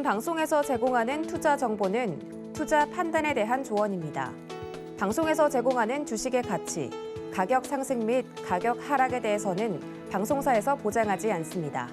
요즘 방송에서 제공하는 투자 정보는 투자 판단에 대한 조언입니다. 방송에서 제공하는 주식의 가치, 가격 상승 및 가격 하락에 대해서는 방송사에서 보장하지 않습니다.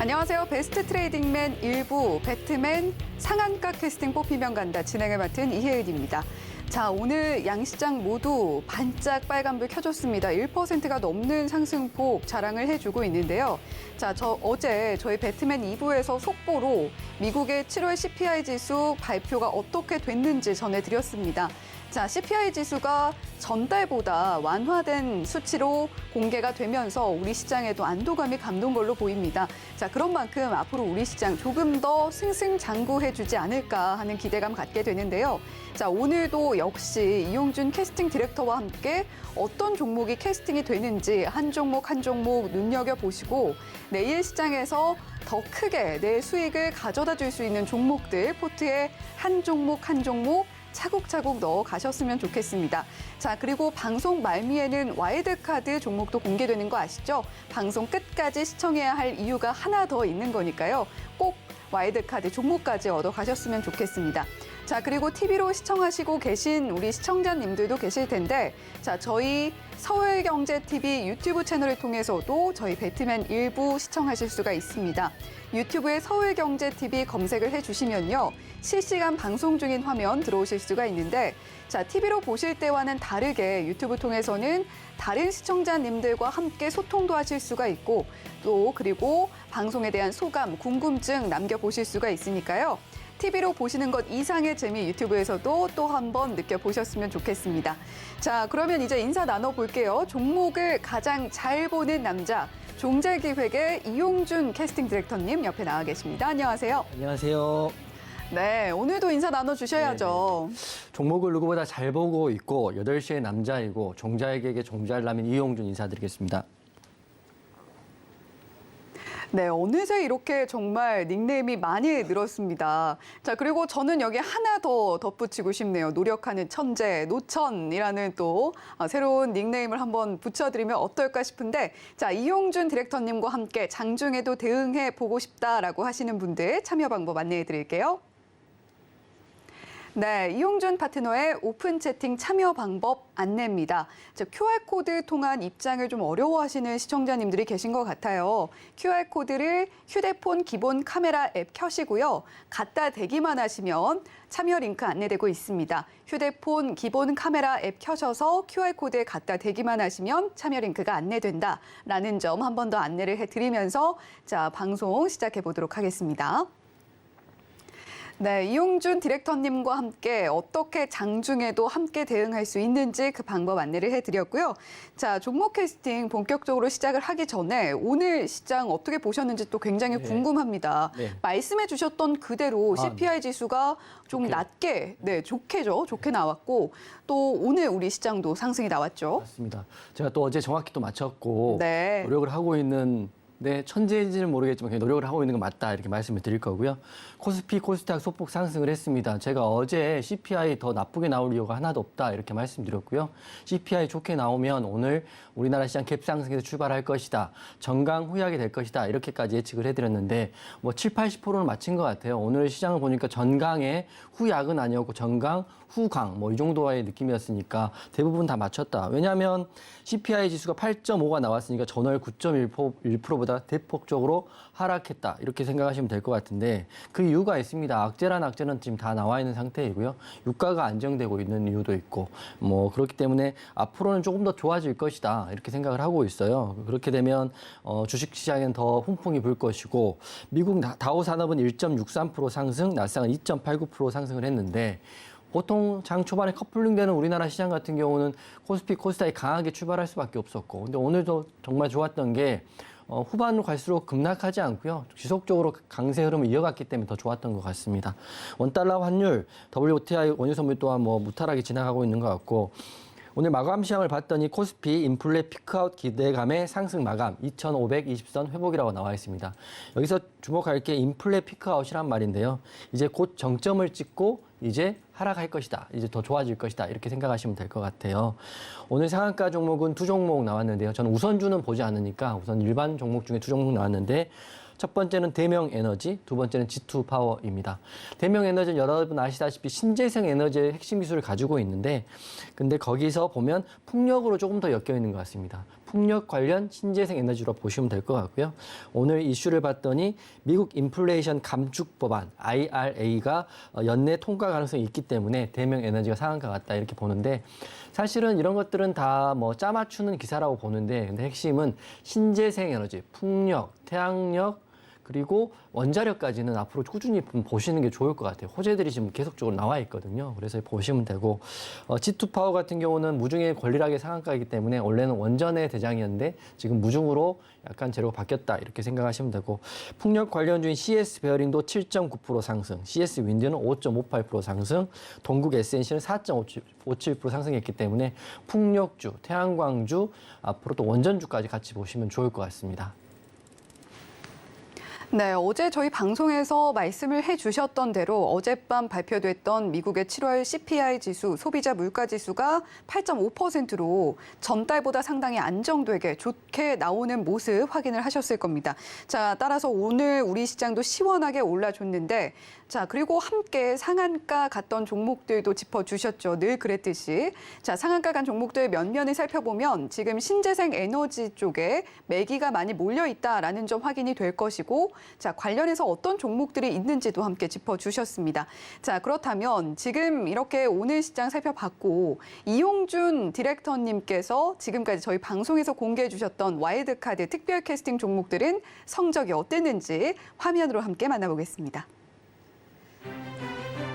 안녕하세요. 베스트 트레이딩맨 1부 배트맨 상한가 캐스팅 뽑히면 간다 진행을 맡은 이혜은입니다. 자, 오늘 양시장 모두 반짝 빨간불 켜줬습니다. 1%가 넘는 상승폭 자랑을 해주고 있는데요. 자, 어제 저희 배트맨 2부에서 속보로 미국의 7월 CPI 지수 발표가 어떻게 됐는지 전해드렸습니다. 자, CPI 지수가 전달보다 완화된 수치로 공개가 되면서 우리 시장에도 안도감이 감돈 걸로 보입니다. 자, 그런 만큼 앞으로 우리 시장 조금 더 승승장구해주지 않을까 하는 기대감 갖게 되는데요. 자, 오늘도 역시 이용준 캐스팅 디렉터와 함께 어떤 종목이 캐스팅이 되는지 한 종목 한 종목 눈여겨보시고 내일 시장에서 더 크게 내 수익을 가져다 줄 수 있는 종목들 포트에 한 종목 한 종목 차곡차곡 넣어 가셨으면 좋겠습니다. 자, 그리고 방송 말미에는 와일드카드 종목도 공개되는 거 아시죠? 방송 끝까지 시청해야 할 이유가 하나 더 있는 거니까요. 꼭 와일드카드 종목까지 얻어 가셨으면 좋겠습니다. 자, 그리고 TV로 시청하시고 계신 우리 시청자님들도 계실 텐데, 자, 저희 서울경제TV 유튜브 채널을 통해서도 저희 배트맨 1부 시청하실 수가 있습니다. 유튜브에 서울경제TV 검색을 해주시면요. 실시간 방송 중인 화면 들어오실 수가 있는데, 자, TV로 보실 때와는 다르게 유튜브 통해서는 다른 시청자님들과 함께 소통도 하실 수가 있고, 또 그리고 방송에 대한 소감, 궁금증 남겨보실 수가 있으니까요. TV로 보시는 것 이상의 재미 유튜브에서도 또 한 번 느껴보셨으면 좋겠습니다. 자, 그러면 이제 인사 나눠볼게요. 종목을 가장 잘 보는 남자, 종잘기획의 이용준 캐스팅 디렉터님 옆에 나와 계십니다. 안녕하세요. 안녕하세요. 네, 오늘도 인사 나눠주셔야죠. 종목을 누구보다 잘 보고 있고 8시의 남자이고 종잘기획의 종잘남인 이용준 인사드리겠습니다. 네, 어느새 이렇게 정말 닉네임이 많이 늘었습니다. 자, 그리고 저는 여기 하나 더 덧붙이고 싶네요. 노력하는 천재, 노천이라는 또 새로운 닉네임을 한번 붙여드리면 어떨까 싶은데, 자, 이용준 디렉터님과 함께 장중에도 대응해 보고 싶다라고 하시는 분들 참여 방법 안내해 드릴게요. 네, 이용준 파트너의 오픈 채팅 참여 방법 안내입니다. QR코드 통한 입장을 좀 어려워하시는 시청자님들이 계신 것 같아요. QR코드를 휴대폰 기본 카메라 앱 켜시고요. 갖다 대기만 하시면 참여 링크 안내되고 있습니다. 휴대폰 기본 카메라 앱 켜셔서 QR코드에 갖다 대기만 하시면 참여 링크가 안내된다라는 점 한 번 더 안내를 해드리면서 자, 방송 시작해 보도록 하겠습니다. 네, 이용준 디렉터님과 함께 어떻게 장중에도 함께 대응할 수 있는지 그 방법 안내를 해드렸고요. 자, 종목 캐스팅 본격적으로 시작을 하기 전에 오늘 시장 어떻게 보셨는지 또 굉장히 궁금합니다. 네. 말씀해 주셨던 그대로 CPI 지수가 좀 낮게, 좋게 나왔고 또 오늘 우리 시장도 상승이 나왔죠. 맞습니다. 제가 또 어제 정확히 또 맞췄고 네. 노력을 하고 있는 천재인지는 모르겠지만 그냥 노력을 하고 있는 건 맞다 이렇게 말씀을 드릴 거고요. 코스피, 코스닥 소폭 상승을 했습니다. 제가 어제 CPI 더 나쁘게 나올 이유가 하나도 없다 이렇게 말씀드렸고요. CPI 좋게 나오면 오늘 우리나라 시장 갭상승에서 출발할 것이다. 정강 후약이 될 것이다. 이렇게까지 예측을 해드렸는데 7, 80%는 맞힌 것 같아요. 오늘 시장을 보니까 전강의 후약은 아니었고 전강, 후강 이 정도의 느낌이었으니까 대부분 다 맞췄다. 왜냐하면 CPI 지수가 8.5가 나왔으니까 전월 9.1%보다 대폭적으로 하락했다. 이렇게 생각하시면 될 것 같은데 그 이유가 있습니다. 악재란 악재는 지금 다 나와 있는 상태이고요. 유가가 안정되고 있는 이유도 있고 그렇기 때문에 앞으로는 조금 더 좋아질 것이다. 이렇게 생각을 하고 있어요. 그렇게 되면 주식시장엔 더 훈풍이 불 것이고 미국 다우 산업은 1.63% 상승, 나스닥은 2.89% 상승을 했는데 보통 장 초반에 커플링되는 우리나라 시장 같은 경우는 코스피, 코스닥이 강하게 출발할 수밖에 없었고 근데 오늘도 정말 좋았던 게 후반으로 갈수록 급락하지 않고요. 지속적으로 강세 흐름을 이어갔기 때문에 더 좋았던 것 같습니다. 원달러 환율, WTI 원유 선물 또한 무탈하게 지나가고 있는 것 같고 오늘 마감 시황을 봤더니 코스피 인플레 피크아웃 기대감의 상승 마감 2,520선 회복이라고 나와 있습니다. 여기서 주목할 게 인플레 피크아웃이란 말인데요. 이제 곧 정점을 찍고 이제 하락할 것이다. 이제 더 좋아질 것이다. 이렇게 생각하시면 될 것 같아요. 오늘 상한가 종목은 두 종목 나왔는데요. 저는 우선주는 보지 않으니까 우선 일반 종목 중에 두 종목 나왔는데 첫 번째는 대명에너지, 두 번째는 G2파워입니다. 대명에너지는 여러분 아시다시피 신재생 에너지의 핵심 기술을 가지고 있는데 근데 거기서 보면 풍력으로 조금 더 엮여 있는 것 같습니다. 풍력 관련 신재생 에너지로 보시면 될 것 같고요. 오늘 이슈를 봤더니 미국 인플레이션 감축 법안 IRA가 연내 통과 가능성이 있기 때문에 대명에너지가 상한가 같다 이렇게 보는데 사실은 이런 것들은 다 뭐 짜맞추는 기사라고 보는데 근데 핵심은 신재생 에너지, 풍력, 태양력 그리고 원자력까지는 앞으로 꾸준히 보시는 게 좋을 것 같아요. 호재들이 지금 계속적으로 나와 있거든요. 그래서 보시면 되고 G2파워 같은 경우는 무중의 권리락의 상한가이기 때문에 원래는 원전의 대장이었는데 지금 무중으로 약간 재료가 바뀌었다 이렇게 생각하시면 되고 풍력 관련주인 CS 베어링도 7.9% 상승, CS 윈드는 5.58% 상승, 동국 SNC는 4.57% 상승했기 때문에 풍력주, 태양광주, 앞으로 또 원전주까지 같이 보시면 좋을 것 같습니다. 네, 어제 저희 방송에서 말씀을 해주셨던 대로 어젯밤 발표됐던 미국의 7월 CPI 지수, 소비자 물가 지수가 8.5%로 전달보다 상당히 안정되게 좋게 나오는 모습 확인을 하셨을 겁니다. 자, 따라서 오늘 우리 시장도 시원하게 올라줬는데 자, 그리고 함께 상한가 갔던 종목들도 짚어주셨죠. 늘 그랬듯이. 자, 상한가 간 종목들 면면을 살펴보면 지금 신재생 에너지 쪽에 매기가 많이 몰려있다라는 점 확인이 될 것이고 자, 관련해서 어떤 종목들이 있는지도 함께 짚어주셨습니다. 자, 그렇다면 지금 이렇게 오늘 시장 살펴봤고 이용준 디렉터님께서 지금까지 저희 방송에서 공개해 주셨던 와일드카드 특별 캐스팅 종목들은 성적이 어땠는지 화면으로 함께 만나보겠습니다.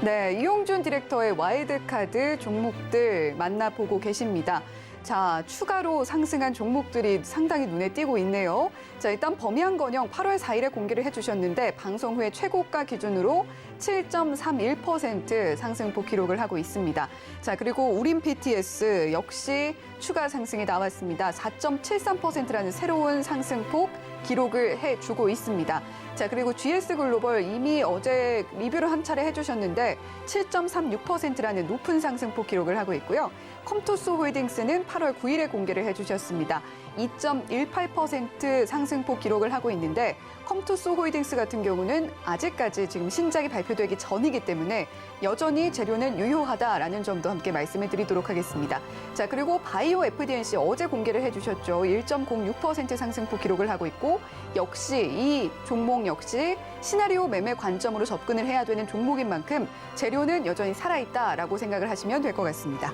네, 이용준 디렉터의 와일드카드 종목들 만나보고 계십니다. 자, 추가로 상승한 종목들이 상당히 눈에 띄고 있네요. 자, 일단 범양건영 8월 4일에 공개를 해주셨는데 방송 후에 최고가 기준으로 7.31% 상승폭 기록을 하고 있습니다. 자, 그리고 우림 PTS 역시 추가 상승이 나왔습니다. 4.73%라는 새로운 상승폭 기록을 해주고 있습니다. 자, 그리고 GS 글로벌 이미 어제 리뷰를 한 차례 해주셨는데 7.36%라는 높은 상승폭 기록을 하고 있고요. 컴투스 홀딩스는 8월 9일에 공개를 해주셨습니다. 2.18% 상승폭 기록을 하고 있는데 컴투스 홀딩스 같은 경우는 아직까지 지금 신작이 발표되기 전이기 때문에 여전히 재료는 유효하다라는 점도 함께 말씀을 드리도록 하겠습니다. 자, 그리고 바이오 FDNC 어제 공개를 해주셨죠. 1.06% 상승폭 기록을 하고 있고 역시 이 종목 역시 시나리오 매매 관점으로 접근을 해야 되는 종목인 만큼 재료는 여전히 살아있다라고 생각을 하시면 될 것 같습니다.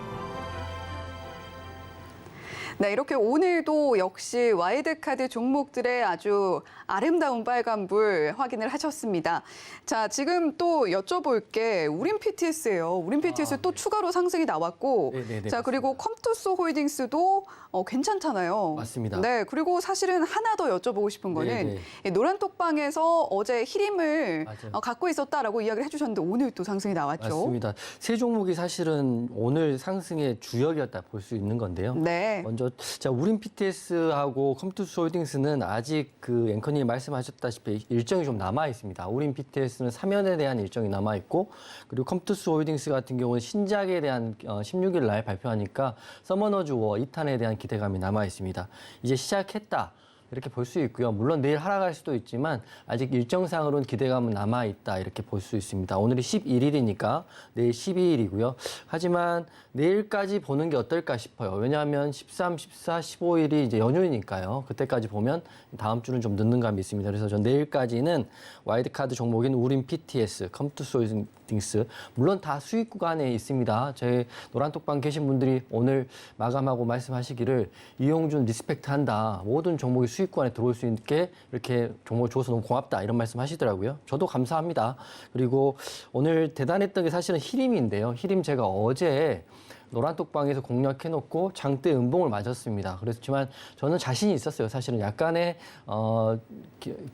네, 이렇게 오늘도 역시 와일드카드 종목들의 아주 아름다운 빨간불 확인을 하셨습니다. 자, 지금 또 여쭤볼 게 우림 PTS예요. 우림 PTS 또 추가로 상승이 나왔고, 네네네, 자, 그리고 컴투스 홀딩스도 괜찮잖아요. 맞습니다. 네, 그리고 사실은 하나 더 여쭤보고 싶은 거는 네네. 노란톡방에서 어제 히림을 맞아요. 갖고 있었다라고 이야기를 해주셨는데 오늘 또 상승이 나왔죠. 맞습니다. 세 종목이 사실은 오늘 상승의 주역이었다 볼 수 있는 건데요. 네. 먼저 자 우림 PTS하고 컴투스 홀딩스는 아직 그 앵커님이 말씀하셨다시피 일정이 좀 남아 있습니다. 우림 PTS는 3연에 대한 일정이 남아 있고 그리고 컴투스 홀딩스 같은 경우는 신작에 대한 16일 날 발표하니까 서머너즈 워 2탄에 대한 기대감이 남아 있습니다. 이제 시작했다. 이렇게 볼 수 있고요. 물론 내일 하락할 수도 있지만 아직 일정상으로는 기대감은 남아있다 이렇게 볼 수 있습니다. 오늘이 11일이니까 내일 12일이고요. 하지만 내일까지 보는 게 어떨까 싶어요. 왜냐하면 13, 14, 15일이 이제 연휴니까요. 그때까지 보면 다음 주는 좀 늦는 감이 있습니다. 그래서 전 내일까지는 와일드카드 종목인 우림 PTS, 컴투스 홀딩스 물론 다 수익 구간에 있습니다. 제 노란톡방 계신 분들이 오늘 마감하고 말씀하시기를 이용준 리스펙트한다. 모든 종목이 수익권에 들어올 수 있게 이렇게 종목을 줘서 너무 고맙다 이런 말씀 하시더라고요. 저도 감사합니다. 그리고 오늘 대단했던 게 사실은 히림인데요. 히림 제가 어제 노란톡방에서 공략해놓고 장대 음봉을 맞았습니다. 그렇지만 저는 자신이 있었어요. 사실은 약간의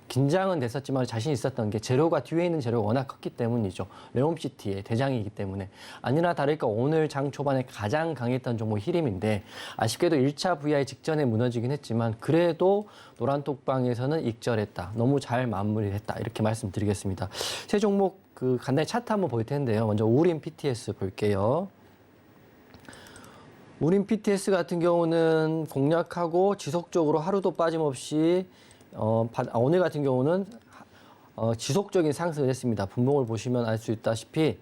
긴장은 됐었지만 자신이 있었던 게 재료가 뒤에 있는 재료가 워낙 컸기 때문이죠. 레옴시티의 대장이기 때문에. 아니나 다를까 오늘 장 초반에 가장 강했던 종목 히림인데 아쉽게도 1차 VI 직전에 무너지긴 했지만 그래도 노란톡방에서는 익절했다. 너무 잘 마무리했다. 이렇게 말씀드리겠습니다. 세 종목 그 간단히 차트 한번 볼 텐데요. 먼저 우림 PTS 볼게요. 우림 PTS 같은 경우는 공략하고 지속적으로 하루도 빠짐없이 오늘 같은 경우는 지속적인 상승을 했습니다. 분봉을 보시면 알 수 있다시피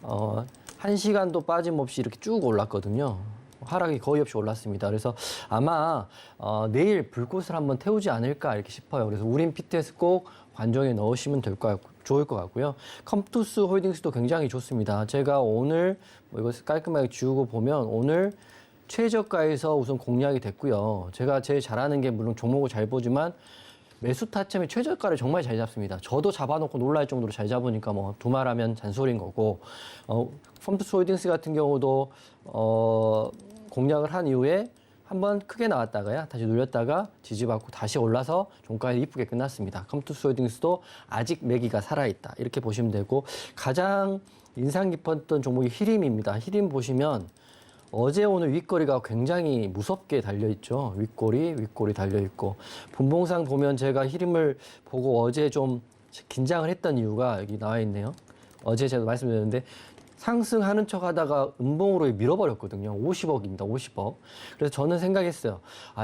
1시간도 빠짐없이 이렇게 쭉 올랐거든요. 하락이 거의 없이 올랐습니다. 그래서 아마 내일 불꽃을 한번 태우지 않을까 이렇게 싶어요. 그래서 우림 PTS 꼭 관종에 넣으시면 좋을 것 같고요. 컴투스 홀딩스도 굉장히 좋습니다. 제가 오늘 이것을 깔끔하게 지우고 보면 오늘 최저가에서 우선 공략이 됐고요. 제가 제일 잘하는 게 물론 종목을 잘 보지만 매수 타점이 최저가를 정말 잘 잡습니다. 저도 잡아놓고 놀랄 정도로 잘 잡으니까 뭐 두말하면 잔소리인 거고 컴투스 홀딩스 같은 경우도 공략을 한 이후에 한번 크게 나왔다가요. 다시 눌렸다가 지지받고 다시 올라서 종가에 이쁘게 끝났습니다. 컴투스 홀딩스도 아직 매기가 살아있다. 이렇게 보시면 되고 가장 인상 깊었던 종목이 히림입니다. 히림 보시면 어제 오늘 윗꼬리가 굉장히 무섭게 달려있죠. 윗꼬리 달려있고 분봉상 보면 제가 히림을 보고 어제 좀 긴장을 했던 이유가 여기 나와 있네요. 어제 제가 말씀드렸는데 상승하는 척 하다가 음봉으로 밀어버렸거든요. 50억입니다. 50억. 그래서 저는 생각했어요.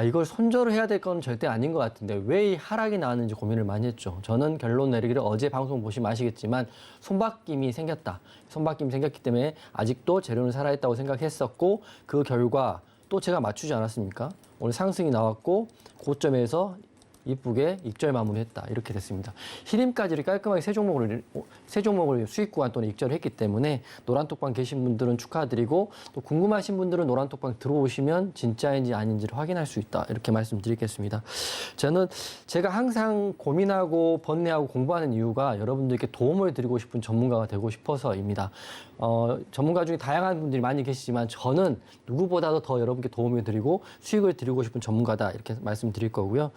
이걸 손절을 해야 될 건 절대 아닌 것 같은데 왜 이 하락이 나왔는지 고민을 많이 했죠. 저는 결론 내리기를 어제 방송 보시면 아시겠지만 손바뀜이 생겼다. 손바뀜이 생겼기 때문에 아직도 재료는 살아있다고 생각했었고 그 결과 또 제가 맞추지 않았습니까? 오늘 상승이 나왔고 고점에서 이쁘게 익절 마무리했다. 이렇게 됐습니다. 히림까지를 깔끔하게 세 종목을 수익 구간 또는 익절을 했기 때문에 노란톡방 계신 분들은 축하드리고 또 궁금하신 분들은 노란톡방 들어오시면 진짜인지 아닌지를 확인할 수 있다. 이렇게 말씀드리겠습니다. 제가 항상 고민하고 번뇌하고 공부하는 이유가 여러분들께 도움을 드리고 싶은 전문가가 되고 싶어서입니다. 전문가 중에 다양한 분들이 많이 계시지만 저는 누구보다도 더 여러분께 도움을 드리고 수익을 드리고 싶은 전문가다. 이렇게 말씀드릴 거고요.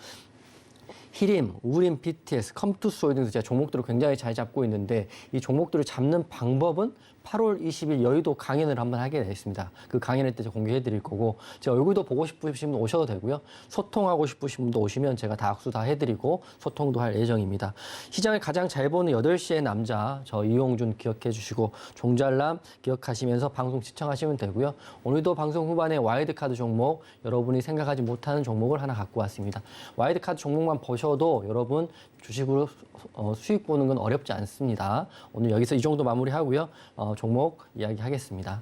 히림, 우림, PTS, 컴투스 홀딩스 제가 종목들을 굉장히 잘 잡고 있는데 이 종목들을 잡는 방법은 8월 20일 여의도 강연을 한번 하게 됐습니다. 그 강연을 때 제가 공개해 드릴 거고 제 얼굴도 보고 싶으신 분 오셔도 되고요. 소통하고 싶으신 분도 오시면 제가 다 악수 다 해드리고 소통도 할 예정입니다. 시장을 가장 잘 보는 8시의 남자 저 이용준 기억해 주시고 종잘남 기억하시면서 방송 시청하시면 되고요. 오늘도 방송 후반에 와일드카드 종목 여러분이 생각하지 못하는 종목을 하나 갖고 왔습니다. 와일드카드 종목만 보셔도 여러분 주식으로 수익 보는 건 어렵지 않습니다. 오늘 여기서 이 정도 마무리하고요. 종목 이야기하겠습니다.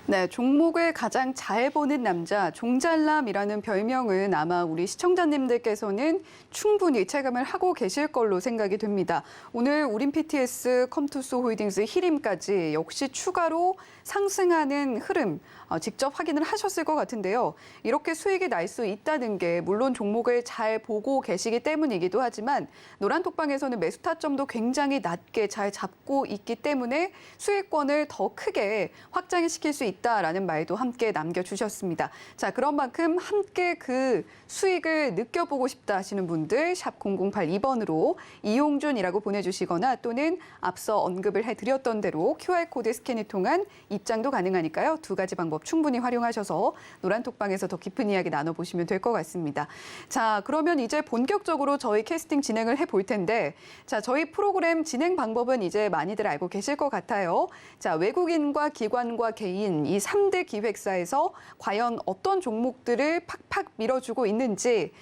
네, 종목을 가장 잘 보는 남자, 종잘남이라는 별명은 아마 우리 시청자님들께서는 충분히 체감을 하고 계실 걸로 생각이 됩니다. 오늘 우림 PTS, 컴투스 홀딩스, 히림까지 역시 추가로 상승하는 흐름 직접 확인을 하셨을 것 같은데요. 이렇게 수익이 날 수 있다는 게 물론 종목을 잘 보고 계시기 때문이기도 하지만 노란톡방에서는 매수 타점도 굉장히 낮게 잘 잡고 있기 때문에 수익권을 더 크게 확장시킬 수 있다라는 말도 함께 남겨주셨습니다. 자, 그런 만큼 함께 그 수익을 느껴보고 싶다 하시는 분들 샵 0082번으로 이용준이라고 보내주시거나 또는 앞서 언급을 해드렸던 대로 QR코드 스캔을 통한 입장도 가능하니까요. 두 가지 방법 충분히 활용하셔서 노란톡방에서 더 깊은 이야기 나눠보시면 될 것 같습니다. 자, 그러면 이제 본격적으로 저희 캐스팅 진행을 해볼 텐데 자, 저희 프로그램 진행 방법은 이제 많이들 알고 계실 것 같아요. 자, 외국인과 기관과 개인 이 3대 기획사에서 과연 어떤 종목들을 팍팍 밀어주고 있는지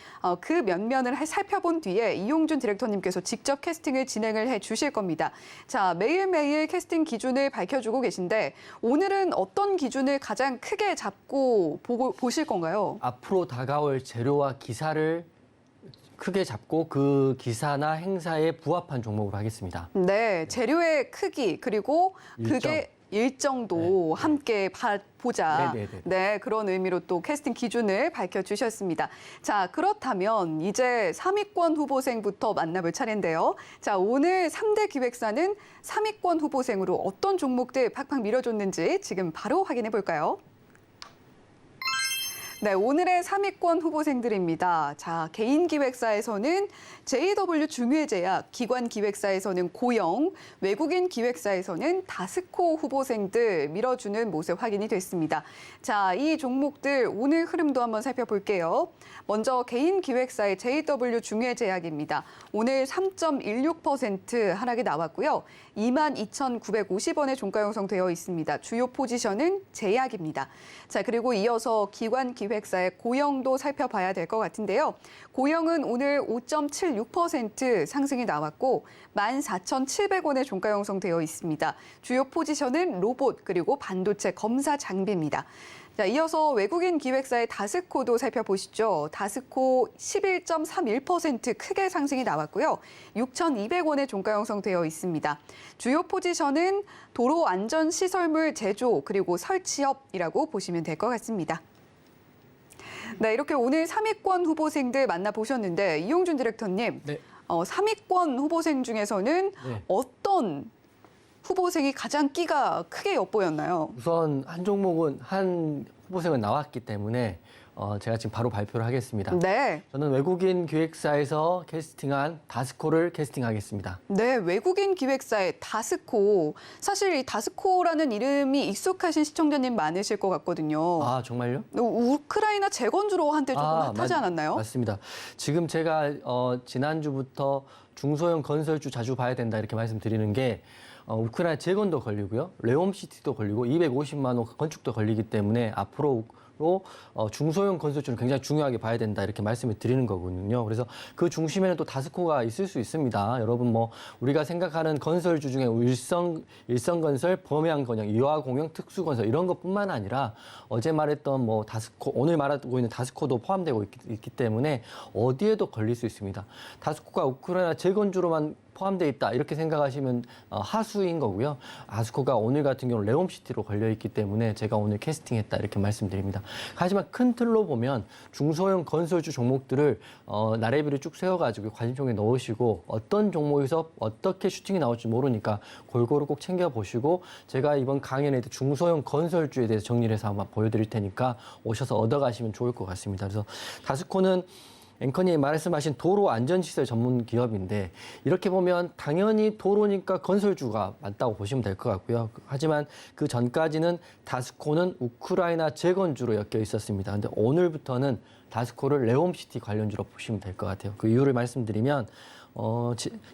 그 면면을 살펴본 뒤에 이용준 디렉터님께서 직접 캐스팅을 진행을 해 주실 겁니다. 자, 매일매일 캐스팅 기준을 밝혀주고 계신데 오늘은 어떤 기준을 가장 크게 잡고 보실 건가요? 앞으로 다가올 재료와 기사를 크게 잡고 그 기사나 행사에 부합한 종목으로 하겠습니다. 네, 재료의 크기 그리고 그게 일정도 함께 보자. 네, 그런 의미로 또 캐스팅 기준을 밝혀주셨습니다. 자, 그렇다면 이제 3위권 후보생부터 만나볼 차례인데요. 자, 오늘 3대 기획사는 3위권 후보생으로 어떤 종목들 팍팍 밀어줬는지 지금 바로 확인해 볼까요? 네, 오늘의 3위권 후보생들입니다. 자, 개인기획사에서는 JW 중외제약, 기관기획사에서는 고영, 외국인 기획사에서는 다스코 후보생들 밀어주는 모습 확인이 됐습니다. 자, 이 종목들 오늘 흐름도 한번 살펴볼게요. 먼저 개인기획사의 JW 중외제약입니다. 오늘 3.16% 하락이 나왔고요. 22,950원에 종가 형성되어 있습니다. 주요 포지션은 제약입니다. 자, 그리고 이어서 기관기획사의 고영도 살펴봐야 될 것 같은데요. 고영은 오늘 5.76% 상승이 나왔고 14,700원에 종가 형성되어 있습니다. 주요 포지션은 로봇 그리고 반도체 검사 장비입니다. 자, 이어서 외국인 기획사의 다스코도 살펴보시죠. 다스코 11.31% 크게 상승이 나왔고요. 6,200원에 종가 형성되어 있습니다. 주요 포지션은 도로 안전 시설물 제조 그리고 설치업이라고 보시면 될 것 같습니다. 네, 이렇게 오늘 3위권 후보생들 만나보셨는데 이용준 디렉터님, 네. 3위권 후보생 중에서는 네. 어떤 후보생이 가장 끼가 크게 엿보였나요? 우선 한 종목은 한 후보생은 나왔기 때문에 제가 지금 바로 발표를 하겠습니다. 네. 저는 외국인 기획사에서 캐스팅한 다스코를 캐스팅하겠습니다. 네, 외국인 기획사의 다스코. 사실 이 다스코라는 이름이 익숙하신 시청자님 많으실 것 같거든요. 아, 정말요? 우크라이나 재건주로 한때 조금 핫하지 않았나요? 맞습니다. 지금 제가 지난주부터 중소형 건설주 자주 봐야 된다 이렇게 말씀드리는 게 우크라이나 재건도 걸리고요. 레옴시티도 걸리고 250만 호 건축도 걸리기 때문에 앞으로 중소형 건설주는 굉장히 중요하게 봐야 된다 이렇게 말씀을 드리는 거거든요. 그래서 그 중심에는 또 다스코가 있을 수 있습니다. 여러분 뭐 우리가 생각하는 건설주 중에 일성건설, 범양건영, 이화공영, 특수건설 이런 것뿐만 아니라 어제 말했던 뭐 다스코, 오늘 말하고 있는 다스코도 포함되고 있기 때문에 어디에도 걸릴 수 있습니다. 다스코가 우크라이나 재건주로만 포함되어 있다 이렇게 생각하시면 하수인 거고요. 다스코가 오늘 같은 경우는 레옴시티로 걸려 있기 때문에 제가 오늘 캐스팅했다 이렇게 말씀드립니다. 하지만 큰 틀로 보면 중소형 건설주 종목들을 나래비를 쭉 세워가지고 관심종에 넣으시고 어떤 종목에서 어떻게 슈팅이 나올지 모르니까 골고루 꼭 챙겨보시고 제가 이번 강연에 중소형 건설주에 대해서 정리를 해서 한번 보여드릴 테니까 오셔서 얻어가시면 좋을 것 같습니다. 그래서 다스코는 앵커님 말씀하신 도로 안전시설 전문 기업인데 이렇게 보면 당연히 도로니까 건설주가 맞다고 보시면 될 것 같고요. 하지만 그 전까지는 다스코는 우크라이나 재건주로 엮여 있었습니다. 근데 오늘부터는 다스코를 레옴시티 관련주로 보시면 될 것 같아요. 그 이유를 말씀드리면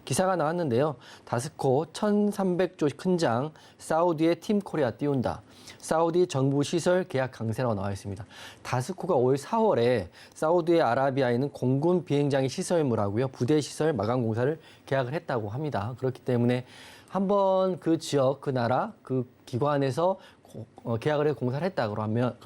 기사가 나왔는데요. 다스코 1,300조 큰장 사우디의 팀 코리아 띄운다. 사우디 정부 시설 계약 강세라고 나와 있습니다. 다스코가 올 4월에 사우디 아라비아에 있는 공군 비행장의 시설물하고요. 부대 시설 마감 공사를 계약을 했다고 합니다. 그렇기 때문에 한번 그 지역, 그 나라, 그 기관에서 계약을 해서 공사를 했다 그러면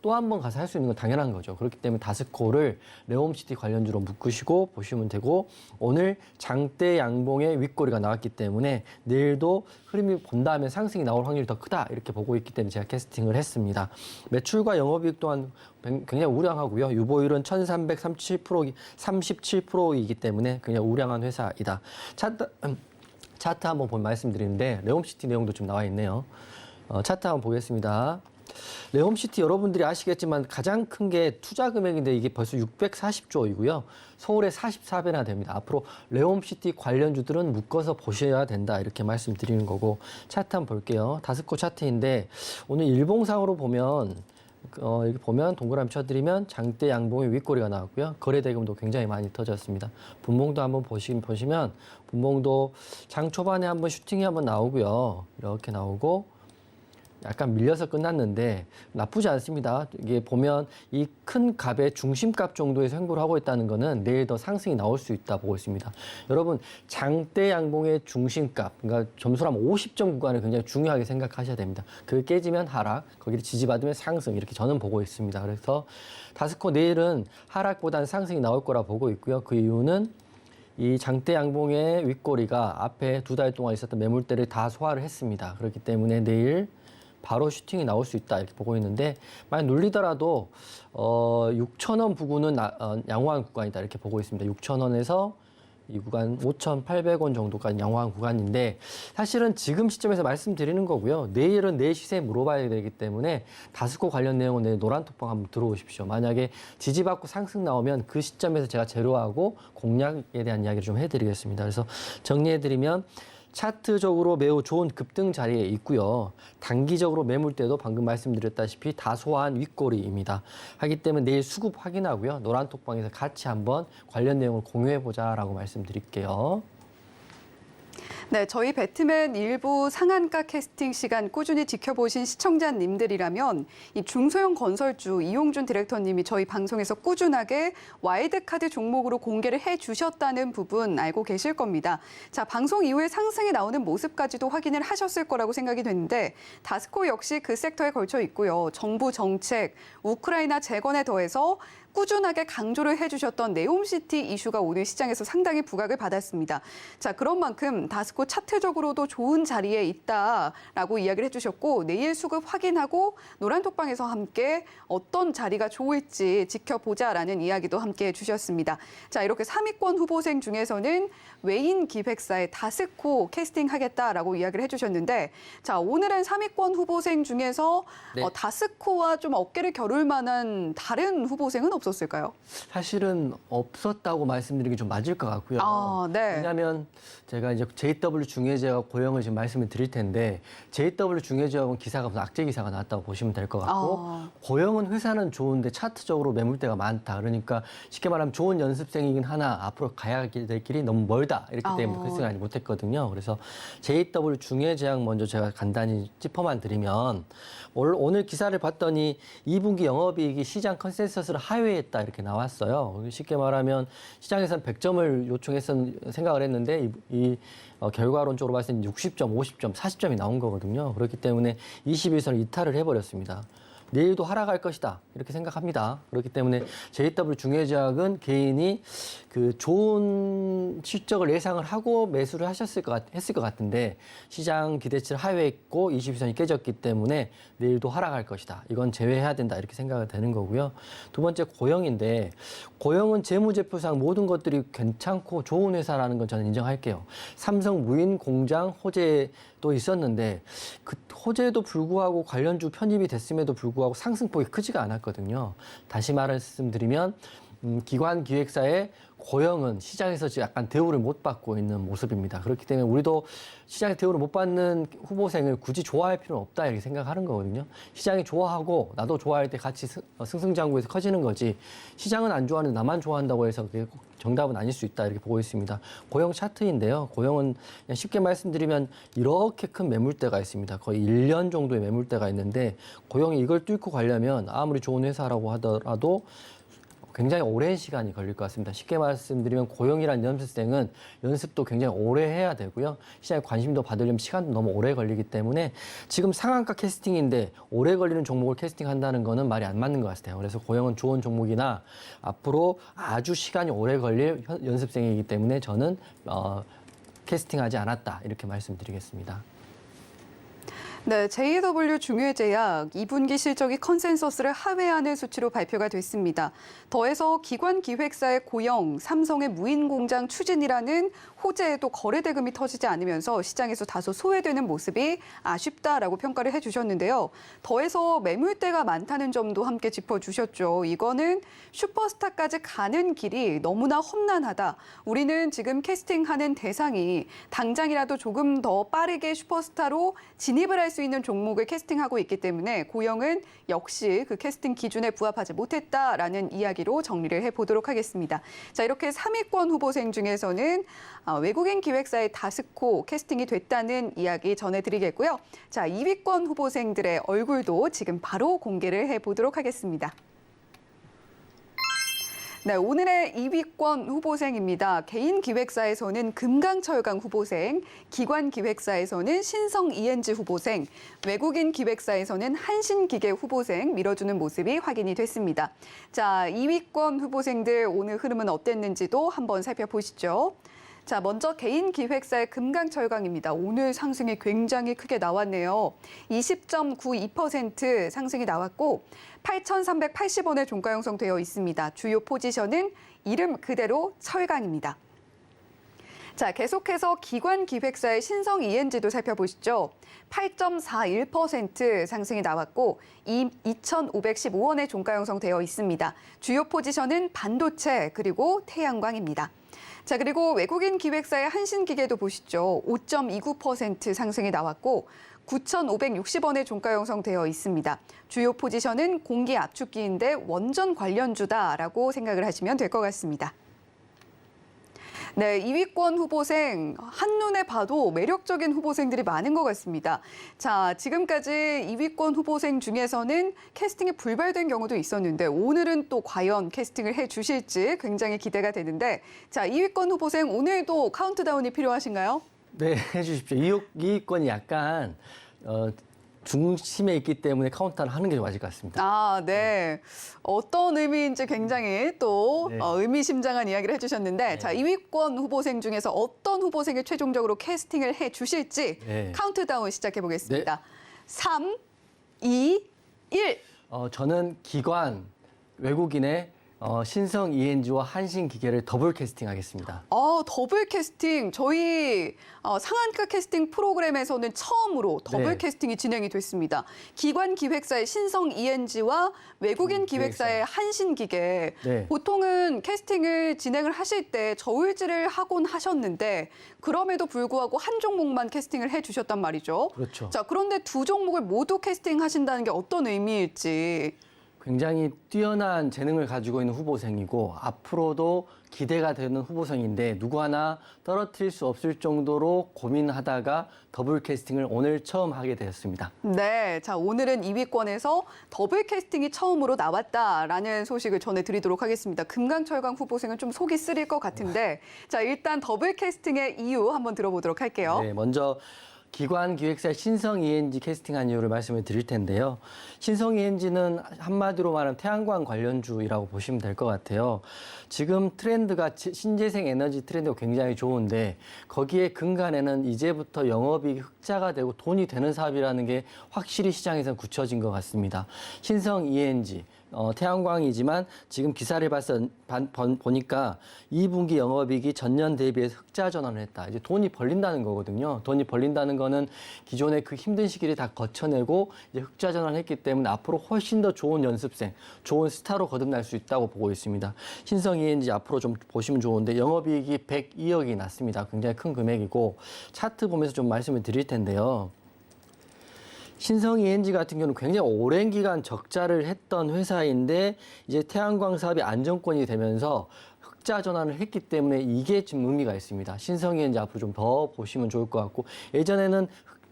또 한 번 가서 할 수 있는 건 당연한 거죠. 그렇기 때문에 다스코를 레옴시티 관련주로 묶으시고 보시면 되고 오늘 장대 양봉의 윗꼬리가 나왔기 때문에 내일도 흐름이 본다면 상승이 나올 확률이 더 크다 이렇게 보고 있기 때문에 제가 캐스팅을 했습니다. 매출과 영업이익 또한 굉장히 우량하고요. 유보율은 1,337%이기 때문에 굉장히 우량한 회사이다. 차트 한번 말씀드리는데 레옴시티 내용도 좀 나와 있네요. 차트 한번 보겠습니다. 레옴시티 여러분들이 아시겠지만 가장 큰 게 투자 금액인데 이게 벌써 640조이고요. 서울의 44배나 됩니다. 앞으로 레옴시티 관련주들은 묶어서 보셔야 된다 이렇게 말씀드리는 거고 차트 한번 볼게요. 다스코 차트인데 오늘 일봉상으로 보면 여기 보면 동그라미 쳐드리면 장대 양봉의 윗꼬리가 나왔고요. 거래대금도 굉장히 많이 터졌습니다. 분봉도 한번 보시면 분봉도 장 초반에 한번 슈팅이 한번 나오고요. 이렇게 나오고 약간 밀려서 끝났는데 나쁘지 않습니다. 이게 보면 이 큰 값의 중심값 정도에서 횡보를 하고 있다는 거는 내일 더 상승이 나올 수 있다 보고 있습니다. 여러분 장대 양봉의 중심값, 그러니까 점수로 하면 50점 구간을 굉장히 중요하게 생각하셔야 됩니다. 그게 깨지면 하락, 거기를 지지받으면 상승 이렇게 저는 보고 있습니다. 그래서 다스코 내일은 하락보다는 상승이 나올 거라 보고 있고요. 그 이유는 이 장대 양봉의 윗꼬리가 앞에 두 달 동안 있었던 매물대를 다 소화를 했습니다. 그렇기 때문에 내일 바로 슈팅이 나올 수 있다 이렇게 보고 있는데 만약 눌리더라도 6,000원 부근은 양호한 구간이다 이렇게 보고 있습니다. 6,000원에서 이 구간 5,800원 정도까지 양호한 구간인데 사실은 지금 시점에서 말씀드리는 거고요. 내일은 내일 시세 물어봐야 되기 때문에 다스코 관련 내용은 내일 노란톡방 한번 들어오십시오. 만약에 지지받고 상승 나오면 그 시점에서 제가 재료하고 공략에 대한 이야기를 좀 해드리겠습니다. 그래서 정리해드리면 차트적으로 매우 좋은 급등 자리에 있고요. 단기적으로 매물대도 방금 말씀드렸다시피 다소한 윗꼬리입니다. 하기 때문에 내일 수급 확인하고요. 노란톡방에서 같이 한번 관련 내용을 공유해보자라고 말씀드릴게요. 네, 저희 배트맨 일부 상한가 캐스팅 시간 꾸준히 지켜보신 시청자님들이라면 이 중소형 건설주 이용준 디렉터님이 저희 방송에서 꾸준하게 와일드카드 종목으로 공개를 해주셨다는 부분 알고 계실 겁니다. 자, 방송 이후에 상승이 나오는 모습까지도 확인을 하셨을 거라고 생각이 되는데 다스코 역시 그 섹터에 걸쳐 있고요. 정부 정책, 우크라이나 재건에 더해서 꾸준하게 강조를 해주셨던 네옴시티 이슈가 오늘 시장에서 상당히 부각을 받았습니다. 자, 그런 만큼 다스코 차트적으로도 좋은 자리에 있다라고 이야기를 해주셨고 내일 수급 확인하고 노란톡방에서 함께 어떤 자리가 좋을지 지켜보자라는 이야기도 함께 해주셨습니다. 자, 이렇게 3위권 후보생 중에서는 외인 기획사의 다스코 캐스팅하겠다라고 이야기를 해주셨는데 자, 오늘은 3위권 후보생 중에서 네. 다스코와 좀 어깨를 겨룰 만한 다른 후보생은 없었을까요? 사실은 없었다고 말씀드리기 좀 맞을 것 같고요. 아, 네. 왜냐하면 제가 이제 JW 중해제약 고영을 지금 말씀을 드릴 텐데 JW 중해제약은 기사가 무슨 악재 기사가 나왔다고 보시면 될 것 같고 고영은 회사는 좋은데 차트적으로 매물대가 많다. 그러니까 쉽게 말하면 좋은 연습생이긴 하나 앞으로 가야 될 길이 너무 멀다. 이렇기 때문에 캐스팅을 하지 못했거든요. 그래서 JW 중해제약 먼저 제가 간단히 짚어만 드리면 오늘 기사를 봤더니 2분기 영업이익이 시장 컨센서스를 하회했다 이렇게 나왔어요. 쉽게 말하면 시장에서는 100점을 생각을 했는데 결과론적으로 봤을 때 60점, 50점, 40점이 나온 거거든요. 그렇기 때문에 21선을 이탈을 해버렸습니다. 내일도 하락할 것이다 이렇게 생각합니다. 그렇기 때문에 JW 중해제약은 개인이 그 좋은 실적을 예상을 하고 매수를 했을 것 같은데 시장 기대치를 하회했고 22선이 깨졌기 때문에 내일도 하락할 것이다. 이건 제외해야 된다 이렇게 생각이 되는 거고요. 두 번째 고영인데 고영은 재무제표상 모든 것들이 괜찮고 좋은 회사라는 건 저는 인정할게요. 삼성 무인 공장 호재도 있었는데 그 호재에도 불구하고 관련주 편입이 됐음에도 불구하고 상승폭이 크지가 않았거든요. 다시 말씀드리면 기관 기획사의 고영은 시장에서 약간 대우를 못 받고 있는 모습입니다. 그렇기 때문에 우리도 시장에 대우를 못 받는 후보생을 굳이 좋아할 필요는 없다 이렇게 생각하는 거거든요. 시장이 좋아하고 나도 좋아할 때 같이 승승장구해서 커지는 거지 시장은 안 좋아하는데 나만 좋아한다고 해서 그게 꼭 정답은 아닐 수 있다 이렇게 보고 있습니다. 고영 차트인데요. 고영은 그냥 쉽게 말씀드리면 이렇게 큰 매물대가 있습니다. 거의 1년 정도의 매물대가 있는데 고영이 이걸 뚫고 가려면 아무리 좋은 회사라고 하더라도 굉장히 오랜 시간이 걸릴 것 같습니다. 쉽게 말씀드리면 고영이란 연습생은 연습도 굉장히 오래 해야 되고요. 시장에 관심도 받으려면 시간도 너무 오래 걸리기 때문에 지금 상한가 캐스팅인데 오래 걸리는 종목을 캐스팅한다는 거는 말이 안 맞는 것 같아요. 그래서 고영은 좋은 종목이나 앞으로 아주 시간이 오래 걸릴 연습생이기 때문에 저는 캐스팅하지 않았다 이렇게 말씀드리겠습니다. 네, JW 중해제약 2분기 실적이 컨센서스를 하회하는 수치로 발표가 됐습니다. 더해서 기관 기획사의 고영, 삼성의 무인 공장 추진이라는 호재에도 거래 대금이 터지지 않으면서 시장에서 다소 소외되는 모습이 아쉽다라고 평가를 해주셨는데요. 더해서 매물대가 많다는 점도 함께 짚어주셨죠. 이거는 슈퍼스타까지 가는 길이 너무나 험난하다. 우리는 지금 캐스팅하는 대상이 당장이라도 조금 더 빠르게 슈퍼스타로 진입을 할 수 있는 종목을 캐스팅하고 있기 때문에 고영은 역시 그 캐스팅 기준에 부합하지 못했다라는 이야기로 정리를 해보도록 하겠습니다. 자, 이렇게 3위권 후보생 중에서는 외국인 기획사의 다스코 캐스팅이 됐다는 이야기 전해드리겠고요. 자, 2위권 후보생들의 얼굴도 지금 바로 공개를 해보도록 하겠습니다. 네, 오늘의 2위권 후보생입니다. 개인 기획사에서는 금강철강 후보생, 기관 기획사에서는 신성 ENG 후보생, 외국인 기획사에서는 한신기계 후보생 밀어주는 모습이 확인이 됐습니다. 자, 2위권 후보생들 오늘 흐름은 어땠는지도 한번 살펴보시죠. 자, 먼저 개인 기획사의 금강철강입니다. 오늘 상승이 굉장히 크게 나왔네요. 20.92% 상승이 나왔고 8,380원에 종가 형성되어 있습니다. 주요 포지션은 이름 그대로 철강입니다. 자, 계속해서 기관 기획사의 신성 ENG도 살펴보시죠. 8.41% 상승이 나왔고 2,515원에 종가 형성되어 있습니다. 주요 포지션은 반도체 그리고 태양광입니다. 자, 그리고 외국인 기획사의 한신기계도 보시죠. 5.29% 상승이 나왔고 9,560원에 종가 형성되어 있습니다. 주요 포지션은 공기 압축기인데 원전 관련주다라고 생각을 하시면 될 것 같습니다. 네, 2위권 후보생 한눈에 봐도 매력적인 후보생들이 많은 것 같습니다. 자, 지금까지 2위권 후보생 중에서는 캐스팅이 불발된 경우도 있었는데 오늘은 또 과연 캐스팅을 해주실지 굉장히 기대가 되는데 자, 2위권 후보생 오늘도 카운트다운이 필요하신가요? 네, 해주십시오. 이익권이 약간 중심에 있기 때문에 카운트다운 하는 게 좀 맞을 것 같습니다. 아, 네. 어떤 의미인지 굉장히 또 네. 의미심장한 이야기를 해주셨는데 네. 자, 2위권 후보생 중에서 어떤 후보생을 최종적으로 캐스팅을 해주실지 네. 카운트다운 시작해 보겠습니다. 3, 2, 1. 저는 기관 외국인의 신성 ENG와 한신 기계를 더블 캐스팅하겠습니다. 더블 캐스팅. 저희 상한가 캐스팅 프로그램에서는 처음으로 더블 네. 캐스팅이 진행이 됐습니다. 기관 기획사의 신성 ENG와 외국인 기획사의 한신 기계. 네. 보통은 캐스팅을 진행을 하실 때 저울질을 하곤 하셨는데 그럼에도 불구하고 한 종목만 캐스팅을 해주셨단 말이죠. 그렇죠. 자, 그런데 두 종목을 모두 캐스팅하신다는 게 어떤 의미일지. 굉장히 뛰어난 재능을 가지고 있는 후보생이고 앞으로도 기대가 되는 후보생인데 누구 하나 떨어뜨릴 수 없을 정도로 고민하다가 더블 캐스팅을 오늘 처음 하게 되었습니다. 네, 자, 오늘은 2위권에서 더블 캐스팅이 처음으로 나왔다라는 소식을 전해드리도록 하겠습니다. 금강철강 후보생은 좀 속이 쓰릴 것 같은데 자, 일단 더블 캐스팅의 이유 한번 들어보도록 할게요. 네, 먼저 기관 기획사의 신성 ENG 캐스팅한 이유를 말씀을 드릴 텐데요. 신성 ENG는 한마디로 말하면 태양광 관련주라고 보시면 될 것 같아요. 지금 트렌드가 신재생 에너지 트렌드가 굉장히 좋은데 거기에 근간에는 이제부터 영업이익이 흑자가 되고 돈이 되는 사업이라는 게 확실히 시장에서 굳혀진 것 같습니다. 신성 ENG 태양광이지만 지금 기사를 보니까 2분기 영업이익이 전년 대비해서 흑자 전환을 했다. 이제 돈이 벌린다는 거거든요. 돈이 벌린다는 거는 기존의 그 힘든 시기를 다 거쳐내고 이제 흑자 전환했기 때문에 앞으로 훨씬 더 좋은 연습생, 좋은 스타로 거듭날 수 있다고 보고 있습니다. 신성 ENG 앞으로 좀 보시면 좋은데 영업이익이 102억이 났습니다. 굉장히 큰 금액이고 차트 보면서 좀 말씀을 드릴 텐데요. 신성 ENG 같은 경우는 굉장히 오랜 기간 적자를 했던 회사인데 이제 태양광 사업이 안정권이 되면서 흑자 전환을 했기 때문에 이게 지금 의미가 있습니다. 신성 ENG 앞으로 좀 더 보시면 좋을 것 같고 예전에는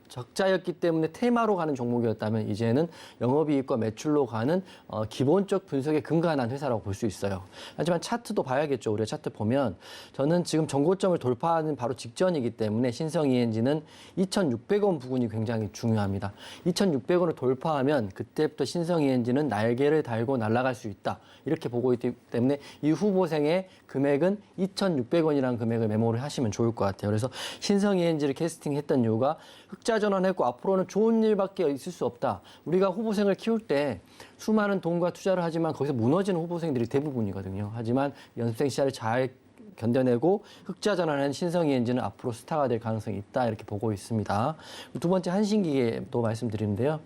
적자였기 때문에 테마로 가는 종목이었다면 이제는 영업이익과 매출로 가는 기본적 분석에 근간한 회사라고 볼 수 있어요. 하지만 차트도 봐야겠죠. 우리가 차트 보면 저는 지금 정고점을 돌파하는 바로 직전이기 때문에 신성 ENG는 2,600원 부근이 굉장히 중요합니다. 2,600원을 돌파하면 그때부터 신성 ENG는 날개를 달고 날아갈 수 있다. 이렇게 보고 있기 때문에 이 후보생의 금액은 2,600원이라는 금액을 메모를 하시면 좋을 것 같아요. 그래서 신성 ENG를 캐스팅했던 이유가 흑자 전환했고 앞으로는 좋은 일밖에 있을 수 없다. 우리가 후보생을 키울 때 수많은 돈과 투자를 하지만 거기서 무너지는 후보생들이 대부분이거든요. 하지만 연습생 시절을 잘 견뎌내고 흑자 전환한 신성 ENG는 앞으로 스타가 될 가능성이 있다. 이렇게 보고 있습니다. 두 번째 한신기계도 말씀드리는데요.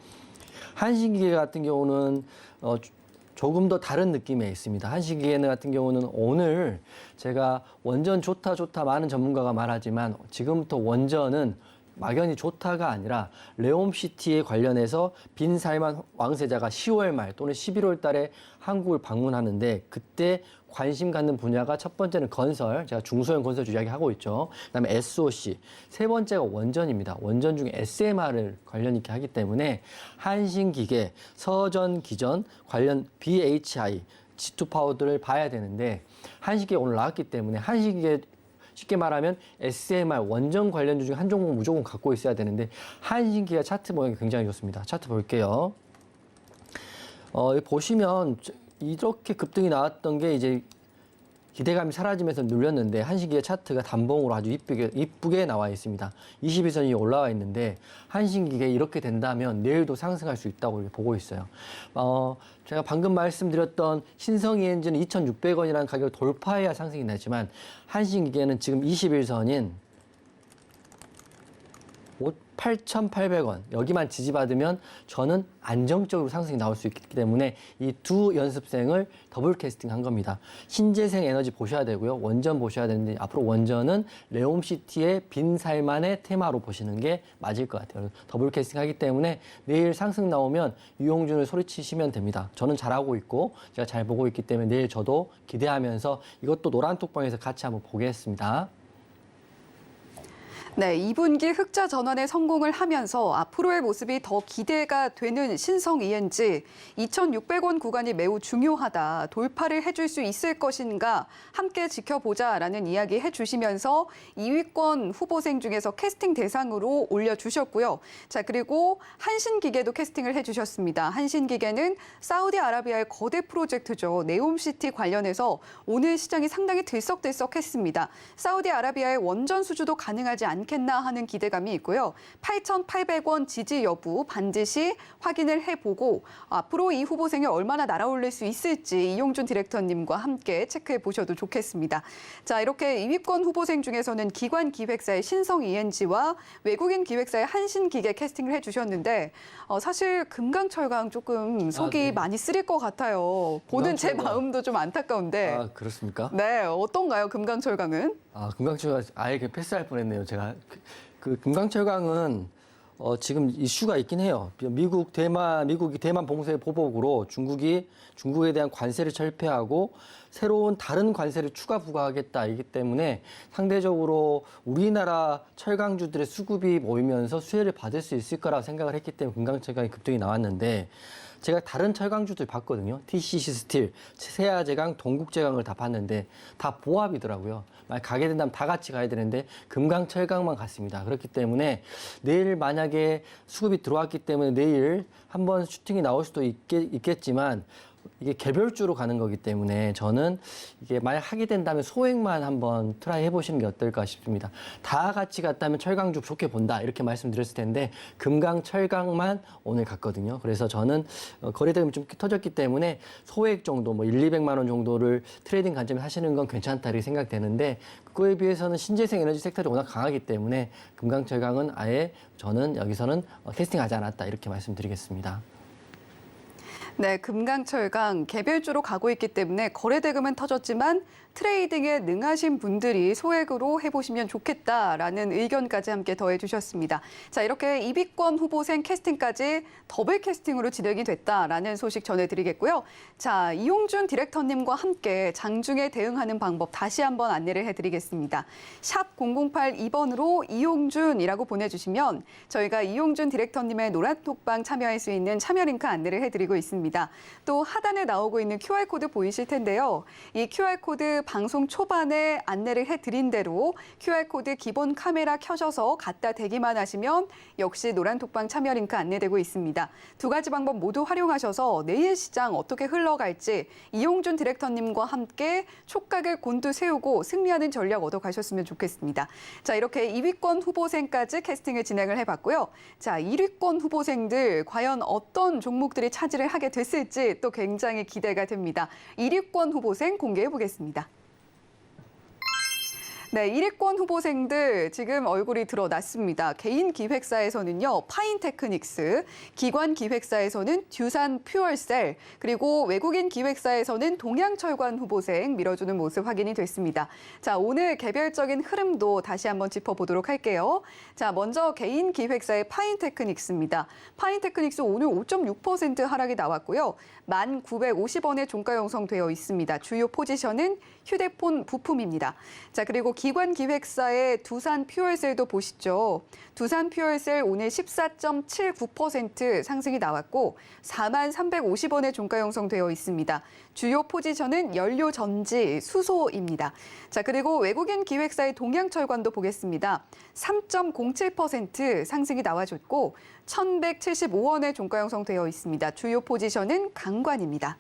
한신기계 같은 경우는 조금 더 다른 느낌에 있습니다. 한신기계 같은 경우는 오늘 제가 원전 좋다 많은 전문가가 말하지만 지금부터 원전은 막연히 좋다가 아니라 레옴시티에 관련해서 빈살만 왕세자가 10월 말 또는 11월 달에 한국을 방문하는데 그때 관심 갖는 분야가 첫 번째는 건설, 제가 중소형 건설주 이야기하고 있죠. 그다음에 SOC, 세 번째가 원전입니다. 원전 중에 SMR을 관련 있게 하기 때문에 한신기계, 서전기전, 관련 BHI, G2 파워들을 봐야 되는데 한신기계 오늘 나왔기 때문에 한신기계 쉽게 말하면 SMR 원전 관련주 중에 한 종목 무조건 갖고 있어야 되는데 한신기계 차트 모양이 굉장히 좋습니다. 차트 볼게요. 보시면 이렇게 급등이 나왔던 게 이제 기대감이 사라지면서 눌렸는데 한신기계 차트가 단봉으로 아주 이쁘게 나와 있습니다. 21선이 올라와 있는데 한신기계 이렇게 된다면 내일도 상승할 수 있다고 이렇게 보고 있어요. 제가 방금 말씀드렸던 신성이 엔진은 2,600원이라는 가격을 돌파해야 상승이 나지만 한신기계는 지금 21선인 8,800원 여기만 지지받으면 저는 안정적으로 상승이 나올 수 있기 때문에 이 두 연습생을 더블 캐스팅한 겁니다. 신재생 에너지 보셔야 되고요. 원전 보셔야 되는데 앞으로 원전은 레옴시티의 빈살만의 테마로 보시는 게 맞을 것 같아요. 더블 캐스팅하기 때문에 내일 상승 나오면 유용준을 소리치시면 됩니다. 저는 잘하고 있고 제가 잘 보고 있기 때문에 내일 저도 기대하면서 이것도 노란톡방에서 같이 한번 보겠습니다. 네, 2분기 흑자 전환에 성공을 하면서 앞으로의 모습이 더 기대가 되는 신성 ENG 2,600원 구간이 매우 중요하다. 돌파를 해줄 수 있을 것인가 함께 지켜보자라는 이야기 해주시면서 2위권 후보생 중에서 캐스팅 대상으로 올려주셨고요. 자, 그리고 한신기계도 캐스팅을 해주셨습니다. 한신기계는 사우디아라비아의 거대 프로젝트죠. 네옴시티 관련해서 오늘 시장이 상당히 들썩들썩했습니다. 사우디아라비아의 원전 수주도 가능하지 않겠나 하는 기대감이 있고요. 8,800원 지지 여부 반드시 확인을 해보고 앞으로 이 후보생이 얼마나 날아올릴 수 있을지 이용준 디렉터님과 함께 체크해 보셔도 좋겠습니다. 자, 이렇게 2위권 후보생 중에서는 기관 기획사의 신성 ENG와 외국인 기획사의 한신기계 캐스팅을 해주셨는데 사실 금강철강 조금 속이 네. 많이 쓰릴 것 같아요. 보는 제 금강철강. 마음도 좀 안타까운데. 아, 그렇습니까? 네, 어떤가요, 금강철강은? 금강철강 아예 그냥 패스할 뻔했네요. 제가 그 금강철강은 지금 이슈가 있긴 해요. 미국이 대만 봉쇄 보복으로 중국에 대한 관세를 철폐하고 새로운 다른 관세를 추가 부과하겠다. 이기 때문에 상대적으로 우리나라 철강주들의 수급이 모이면서 수혜를 받을 수 있을 거라고 생각을 했기 때문에 금강철강이 급등이 나왔는데 제가 다른 철강주들 봤거든요. TCC 스틸, 세아제강, 동국제강을 다 봤는데 다 보합이더라고요. 만약 가게 된다면 다 같이 가야 되는데 금강철강만 갔습니다. 그렇기 때문에 내일 만약에 수급이 들어왔기 때문에 내일 한번 슈팅이 나올 수도 있겠지만 이게 개별주로 가는 거기 때문에 저는 이게 만약 하게 된다면 소액만 한번 트라이 해보시는 게 어떨까 싶습니다. 다 같이 갔다면 철강주 좋게 본다 이렇게 말씀드렸을 텐데 금강 철강만 오늘 갔거든요. 그래서 저는 거래대금이 좀 터졌기 때문에 소액 정도 뭐 200만 원 정도를 트레이딩 관점에 하시는 건 괜찮다 이렇게 생각되는데 그거에 비해서는 신재생 에너지 섹터가 워낙 강하기 때문에 금강 철강은 아예 저는 여기서는 캐스팅하지 않았다 이렇게 말씀드리겠습니다. 네, 금강철강 개별주로 가고 있기 때문에 거래대금은 터졌지만 트레이딩에 능하신 분들이 소액으로 해보시면 좋겠다라는 의견까지 함께 더해주셨습니다. 자, 이렇게 2위권 후보생 캐스팅까지 더블 캐스팅으로 진행이 됐다라는 소식 전해드리겠고요. 자, 이용준 디렉터님과 함께 장중에 대응하는 방법 다시 한번 안내를 해드리겠습니다. 샵 0082번으로 이용준이라고 보내주시면 저희가 이용준 디렉터님의 노란톡방 참여할 수 있는 참여 링크 안내를 해드리고 있습니다. 또 하단에 나오고 있는 QR코드 보이실 텐데요. 이 QR코드 방송 초반에 안내를 해드린 대로 QR코드 기본 카메라 켜셔서 갖다 대기만 하시면 역시 노란톡방 참여 링크 안내되고 있습니다. 두 가지 방법 모두 활용하셔서 내일 시장 어떻게 흘러갈지 이용준 디렉터님과 함께 촉각을 곤두 세우고 승리하는 전략 얻어가셨으면 좋겠습니다. 자, 이렇게 2위권 후보생까지 캐스팅을 진행을 해봤고요. 자, 1위권 후보생들 과연 어떤 종목들이 차지를 하게 됐을지 또 굉장히 기대가 됩니다. 1위권 후보생 공개해 보겠습니다. 네, 1위권 후보생들 지금 얼굴이 드러났습니다. 개인 기획사에서는요, 파인테크닉스, 기관 기획사에서는 듀산 퓨얼셀, 그리고 외국인 기획사에서는 동양철관 후보생 밀어주는 모습 확인이 됐습니다. 자, 오늘 개별적인 흐름도 다시 한번 짚어보도록 할게요. 자, 먼저 개인 기획사의 파인테크닉스입니다. 파인테크닉스 오늘 5.6% 하락이 나왔고요. 1,950원에 종가 형성되어 있습니다. 주요 포지션은 휴대폰 부품입니다. 자, 그리고 기관 기획사의 두산 퓨얼셀도 보시죠. 두산 퓨얼셀 오늘 14.79% 상승이 나왔고 43,350원에 종가 형성되어 있습니다. 주요 포지션은 연료 전지, 수소입니다. 자, 그리고 외국인 기획사의 동양철관도 보겠습니다. 3.07% 상승이 나와줬고 1,175원에 종가 형성되어 있습니다. 주요 포지션은 강관입니다.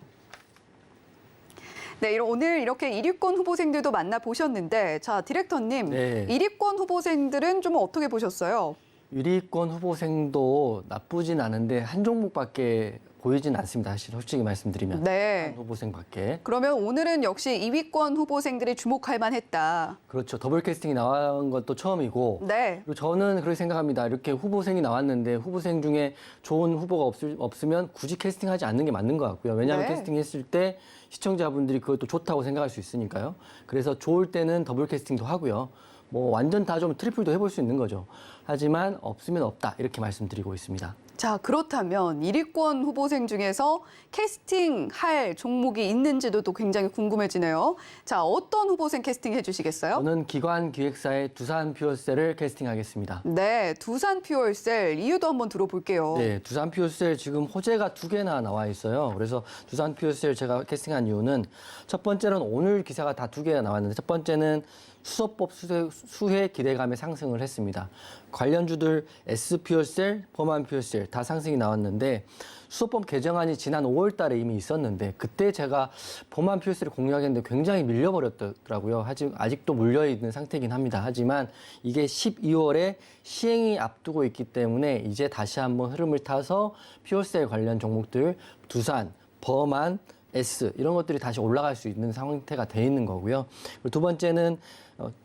네, 오늘 이렇게 1위권 후보생들도 만나보셨는데, 자, 디렉터님, 네. 1위권 후보생들은 좀 어떻게 보셨어요? 1위권 후보생도 나쁘진 않은데 한 종목밖에 보이진 않습니다. 사실 솔직히 말씀드리면. 한 네. 후보생밖에. 그러면 오늘은 역시 2위권 후보생들이 주목할 만했다. 그렇죠. 더블 캐스팅이 나온 것도 처음이고. 네. 그리고 저는 그렇게 생각합니다. 이렇게 후보생이 나왔는데 후보생 중에 좋은 후보가 없으면 굳이 캐스팅하지 않는 게 맞는 것 같고요. 왜냐하면 네. 캐스팅했을 때 시청자분들이 그것도 좋다고 생각할 수 있으니까요. 그래서 좋을 때는 더블 캐스팅도 하고요. 뭐 완전 다 좀 트리플도 해볼 수 있는 거죠. 하지만 없으면 없다 이렇게 말씀드리고 있습니다. 자, 그렇다면 1위권 후보생 중에서 캐스팅할 종목이 있는지도 또 굉장히 궁금해지네요. 자, 어떤 후보생 캐스팅 해주시겠어요? 저는 기관 기획사의 두산 퓨어셀을 캐스팅하겠습니다. 네, 두산 퓨얼셀 이유도 한번 들어볼게요. 네, 두산 퓨어셀 지금 호재가 2개나 나와 있어요. 그래서 두산 퓨어셀 제가 캐스팅한 이유는 첫 번째는 오늘 기사가 다 2개가 나왔는데 첫 번째는 수소법 수혜 기대감에 상승을 했습니다. 관련주들 S퓨어셀, 범한퓨어셀 다 상승이 나왔는데 수소법 개정안이 지난 5월 달에 이미 있었는데 그때 제가 범한퓨어셀을 공략했는데 굉장히 밀려버렸더라고요. 아직도 물려있는 상태이긴 합니다. 하지만 이게 12월에 시행이 앞두고 있기 때문에 이제 다시 한번 흐름을 타서 퓨어셀 관련 종목들 두산, 범한, S 이런 것들이 다시 올라갈 수 있는 상태가 돼 있는 거고요. 그리고 두 번째는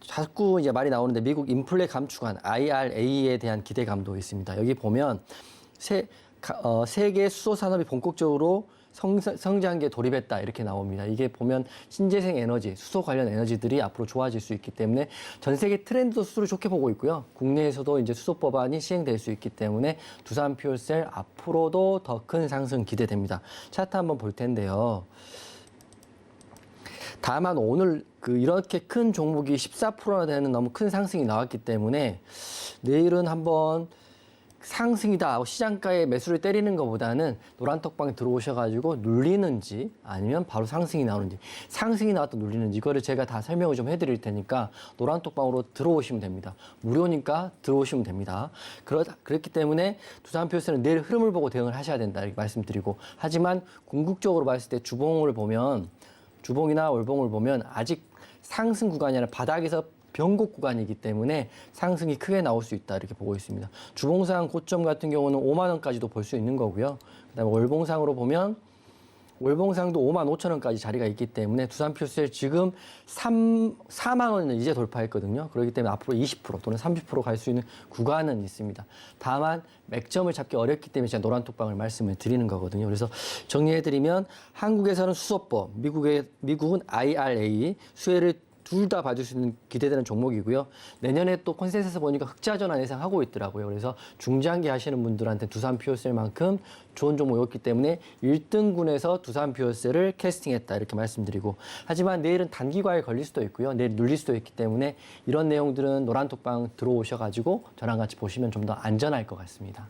자꾸 이제 말이 나오는데 미국 인플레 감축안 IRA에 대한 기대감도 있습니다. 여기 보면 세계 수소 산업이 본격적으로 성장기에 돌입했다 이렇게 나옵니다. 이게 보면 신재생 에너지, 수소 관련 에너지들이 앞으로 좋아질 수 있기 때문에 전 세계 트렌드도 수소를 좋게 보고 있고요. 국내에서도 이제 수소 법안이 시행될 수 있기 때문에 두산 퓨어셀 앞으로도 더 큰 상승 기대됩니다. 차트 한번 볼 텐데요. 다만 오늘 이렇게 큰 종목이 14%나 되는 너무 큰 상승이 나왔기 때문에 내일은 한번 상승이다 하고 시장가에 매수를 때리는 것보다는 노란톡방에 들어오셔가지고 눌리는지 아니면 바로 상승이 나오는지 상승이 나왔다 눌리는지 이거를 제가 다 설명을 좀 해드릴 테니까 노란톡방으로 들어오시면 됩니다. 무료니까 들어오시면 됩니다. 그렇기 때문에 두산표에서는 내일 흐름을 보고 대응을 하셔야 된다 이렇게 말씀드리고 하지만 궁극적으로 봤을 때 주봉이나 월봉을 보면 아직 상승 구간이 아니라 바닥에서 변곡 구간이기 때문에 상승이 크게 나올 수 있다 이렇게 보고 있습니다. 주봉상 고점 같은 경우는 5만 원까지도 볼 수 있는 거고요. 그다음에 월봉상으로 보면 월봉상도 5만 5천 원까지 자리가 있기 때문에 두산표셀 지금 4만 원은 이제 돌파했거든요. 그렇기 때문에 앞으로 20% 또는 30% 갈 수 있는 구간은 있습니다. 다만 맥점을 잡기 어렵기 때문에 제가 노란톡방을 말씀을 드리는 거거든요. 그래서 정리해드리면 한국에서는 수소법, 미국은 IRA, 수혜를 둘 다 봐줄 수 있는 기대되는 종목이고요. 내년에 또 컨센서스 보니까 흑자 전환 예상하고 있더라고요. 그래서 중장기 하시는 분들한테 두산 퓨어셀만큼 좋은 종목이었기 때문에 1등군에서 두산 퓨어셀을 캐스팅했다 이렇게 말씀드리고 하지만 내일은 단기 과열 걸릴 수도 있고요. 내일 눌릴 수도 있기 때문에 이런 내용들은 노란톡방 들어오셔가지고 저랑 같이 보시면 좀 더 안전할 것 같습니다.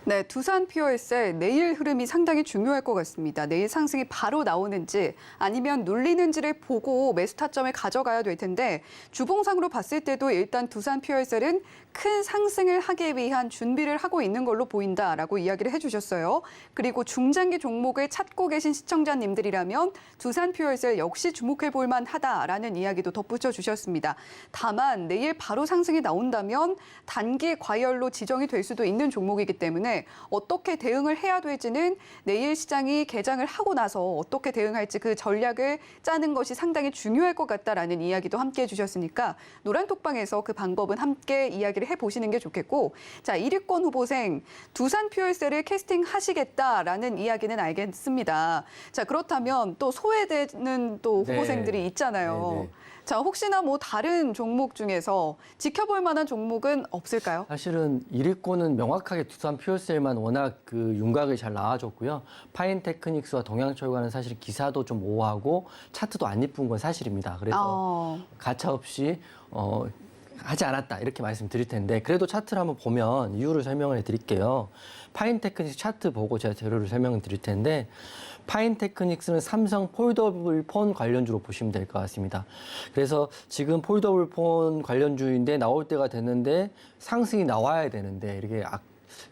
네, 두산 퓨어셀 내일 흐름이 상당히 중요할 것 같습니다. 내일 상승이 바로 나오는지 아니면 눌리는지를 보고 매수 타점을 가져가야 될 텐데 주봉상으로 봤을 때도 일단 두산 퓨어셀은 큰 상승을 하기 위한 준비를 하고 있는 걸로 보인다라고 이야기를 해주셨어요. 그리고 중장기 종목을 찾고 계신 시청자님들이라면 두산 퓨어셀 역시 주목해 볼 만하다라는 이야기도 덧붙여 주셨습니다. 다만 내일 바로 상승이 나온다면 단기 과열로 지정이 될 수도 있는 종목이기 때문에 어떻게 대응을 해야 될지는 내일 시장이 개장을 하고 나서 어떻게 대응할지 그 전략을 짜는 것이 상당히 중요할 것 같다라는 이야기도 함께 해주셨으니까 노란톡방에서 그 방법은 함께 이야기를 해보시는 게 좋겠고 자 1위권 후보생 두산 퓨어셀을 캐스팅하시겠다라는 이야기는 알겠습니다. 자 그렇다면 또 소외되는 또 후보생들이 네. 있잖아요. 네, 네. 자 혹시나 뭐 다른 종목 중에서 지켜볼 만한 종목은 없을까요? 사실은 1위권은 명확하게 두산 퓨어셀만 워낙 윤곽을 잘 나와줬고요. 파인테크닉스와 동양철과는 사실 기사도 좀 오하고 차트도 안 이쁜 건 사실입니다. 그래서 가차없이 하지 않았다 이렇게 말씀드릴 텐데 그래도 차트를 한번 보면 이유를 설명을 해드릴게요. 파인테크닉스 차트 보고 제가 재료를 설명을 드릴 텐데 파인테크닉스는 삼성 폴더블 폰 관련주로 보시면 될 것 같습니다. 그래서 지금 폴더블 폰 관련주인데 나올 때가 됐는데 상승이 나와야 되는데 이렇게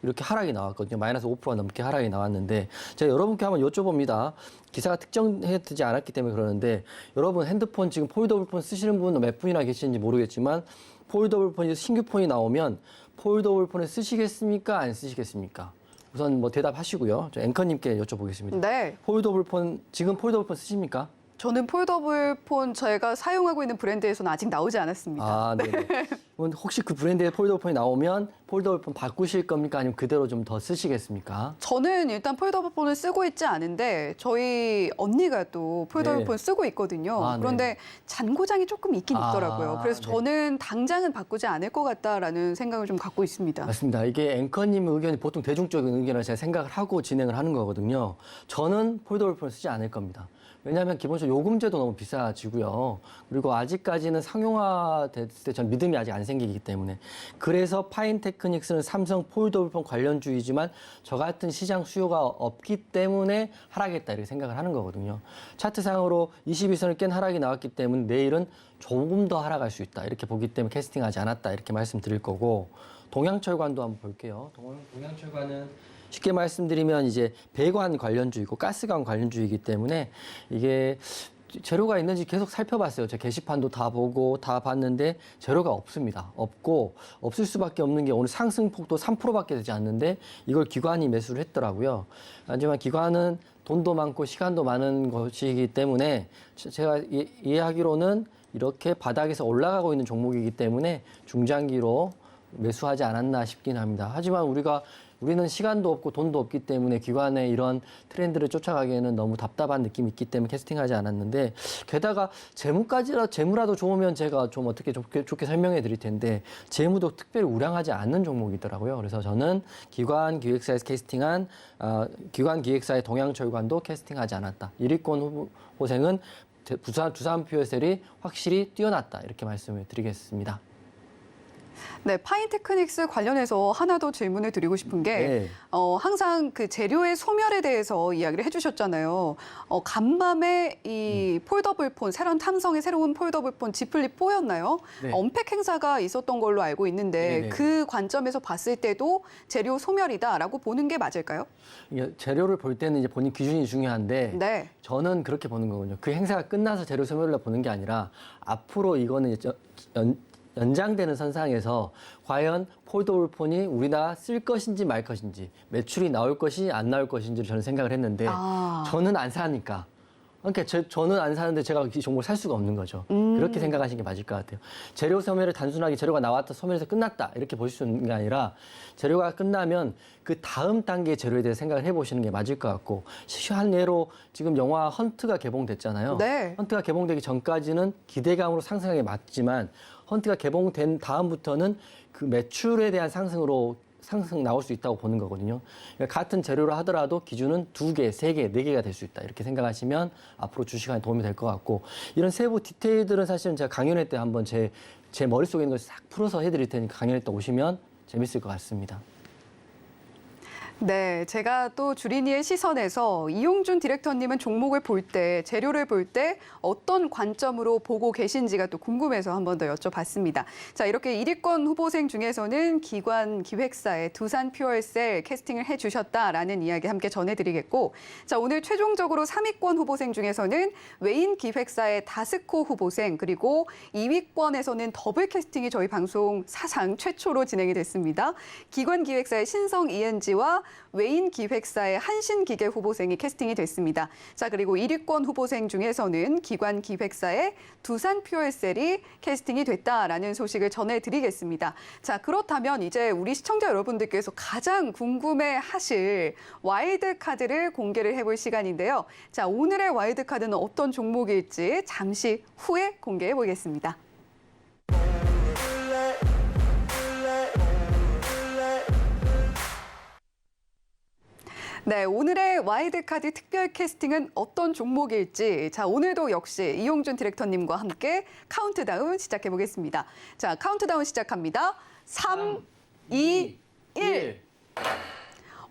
이렇게 하락이 나왔거든요. 마이너스 5% 넘게 하락이 나왔는데 제가 여러분께 한번 여쭤봅니다. 기사가 특정되지 않았기 때문에 그러는데 여러분 핸드폰 지금 폴더블 폰 쓰시는 분 몇 분이나 계시는지 모르겠지만 폴더블 폰이 신규 폰이 나오면 폴더블 폰을 쓰시겠습니까? 안 쓰시겠습니까? 우선 뭐 대답하시고요. 저 앵커님께 여쭤보겠습니다. 네. 폴더블 폰 지금 폴더블 폰 쓰십니까? 저는 폴더블 폰 제가 사용하고 있는 브랜드에서는 아직 나오지 않았습니다. 아, 네. 혹시 그 브랜드의 폴더블 폰이 나오면 폴더블 폰 바꾸실 겁니까? 아니면 그대로 좀 더 쓰시겠습니까? 저는 일단 폴더블 폰을 쓰고 있지 않은데 저희 언니가 또 폴더블 네. 폰 쓰고 있거든요. 아, 네. 그런데 잔고장이 조금 있긴 아, 있더라고요. 그래서 네. 저는 당장은 바꾸지 않을 것 같다라는 생각을 좀 갖고 있습니다. 맞습니다. 이게 앵커님 의견이 보통 대중적인 의견을 제가 생각을 하고 진행을 하는 거거든요. 저는 폴더블 폰을 쓰지 않을 겁니다. 왜냐하면 기본적으로 요금제도 너무 비싸지고요. 그리고 아직까지는 상용화됐을 때 전 믿음이 아직 안 생기기 때문에. 그래서 파인테크닉스는 삼성 폴더블폰 관련주이지만 저 같은 시장 수요가 없기 때문에 하락했다 이렇게 생각을 하는 거거든요. 차트상으로 22선을 깬 하락이 나왔기 때문에 내일은 조금 더 하락할 수 있다 이렇게 보기 때문에 캐스팅하지 않았다 이렇게 말씀드릴 거고 동양철관도 한번 볼게요. 동양철관은 쉽게 말씀드리면 이제 배관 관련주이고 가스관 관련주이기 때문에 이게 재료가 있는지 계속 살펴봤어요. 제 게시판도 다 보고 다 봤는데 재료가 없습니다. 없고 없을 수밖에 없는 게 오늘 상승폭도 3%밖에 되지 않는데 이걸 기관이 매수를 했더라고요. 하지만 기관은 돈도 많고 시간도 많은 것이기 때문에 제가 이해하기로는 이렇게 바닥에서 올라가고 있는 종목이기 때문에 중장기로 매수하지 않았나 싶긴 합니다. 하지만 우리는 시간도 없고 돈도 없기 때문에 기관의 이런 트렌드를 쫓아가기에는 너무 답답한 느낌이 있기 때문에 캐스팅하지 않았는데 게다가 재무라도 좋으면 제가 좀 어떻게 좋게 설명해 드릴 텐데 재무도 특별히 우량하지 않는 종목이더라고요. 그래서 저는 기관 기획사에서 캐스팅한 기관 기획사의 동양철관도 캐스팅하지 않았다. 1위권 후보생은 두산 퓨어셀이 확실히 뛰어났다. 이렇게 말씀을 드리겠습니다. 네, 파인테크닉스 관련해서 하나 더 질문을 드리고 싶은 게 네. 항상 그 재료의 소멸에 대해서 이야기를 해주셨잖아요. 간밤에 이 폴더블 폰, 삼성의 새로운 폴더블 폰 Z 플립 4였나요? 네. 언팩 행사가 있었던 걸로 알고 있는데 네네. 그 관점에서 봤을 때도 재료 소멸이다라고 보는 게 맞을까요? 이게 재료를 볼 때는 이제 본인 기준이 중요한데 네. 저는 그렇게 보는 거군요. 그 행사가 끝나서 재료 소멸로 보는 게 아니라 앞으로 이거는 이제 연장되는 선상에서 과연 폴더블 폰이 우리나라 쓸 것인지 말 것인지 매출이 나올 것이 안 나올 것인지를 저는 생각을 했는데 저는 안 사니까. 그러니까 저는 안 사는데 제가 이 종목을 살 수가 없는 거죠. 그렇게 생각하시는 게 맞을 것 같아요. 재료 소멸을 단순하게 재료가 나왔다 소멸해서 끝났다 이렇게 보실 수 있는 게 아니라 재료가 끝나면 그 다음 단계의 재료에 대해 생각을 해보시는 게 맞을 것 같고 한 예로 지금 영화 헌트가 개봉됐잖아요. 네. 헌트가 개봉되기 전까지는 기대감으로 상승하게 맞지만 헌트가 개봉된 다음부터는 그 매출에 대한 상승 나올 수 있다고 보는 거거든요. 그러니까 같은 재료를 하더라도 기준은 2개, 3개, 4개가 될 수 있다. 이렇게 생각하시면 앞으로 주식에 도움이 될 것 같고 이런 세부 디테일들은 사실은 제가 강연회 때 한번 제 머릿속에 있는 걸 싹 풀어서 해드릴 테니까 강연회 때 오시면 재밌을 것 같습니다. 네, 제가 또 주린이의 시선에서 이용준 디렉터님은 종목을 볼 때, 재료를 볼 때 어떤 관점으로 보고 계신지가 또 궁금해서 한 번 더 여쭤봤습니다. 자, 이렇게 1위권 후보생 중에서는 기관 기획사의 두산 퓨어셀 캐스팅을 해주셨다라는 이야기 함께 전해드리겠고, 자, 오늘 최종적으로 3위권 후보생 중에서는 외인 기획사의 다스코 후보생, 그리고 2위권에서는 더블 캐스팅이 저희 방송 사상 최초로 진행이 됐습니다. 기관 기획사의 신성 ENG와 외인 기획사의 한신기계 후보생이 캐스팅이 됐습니다. 자, 그리고 1위권 후보생 중에서는 기관 기획사의 두산 퓨어셀이 캐스팅이 됐다라는 소식을 전해드리겠습니다. 자, 그렇다면 이제 우리 시청자 여러분들께서 가장 궁금해하실 와일드 카드를 공개를 해볼 시간인데요. 자, 오늘의 와일드 카드는 어떤 종목일지 잠시 후에 공개해 보겠습니다. 네, 오늘의 와일드카드 특별 캐스팅은 어떤 종목일지 자, 오늘도 역시 이용준 디렉터님과 함께 카운트다운 시작해 보겠습니다. 자, 카운트다운 시작합니다. 3, 2, 1.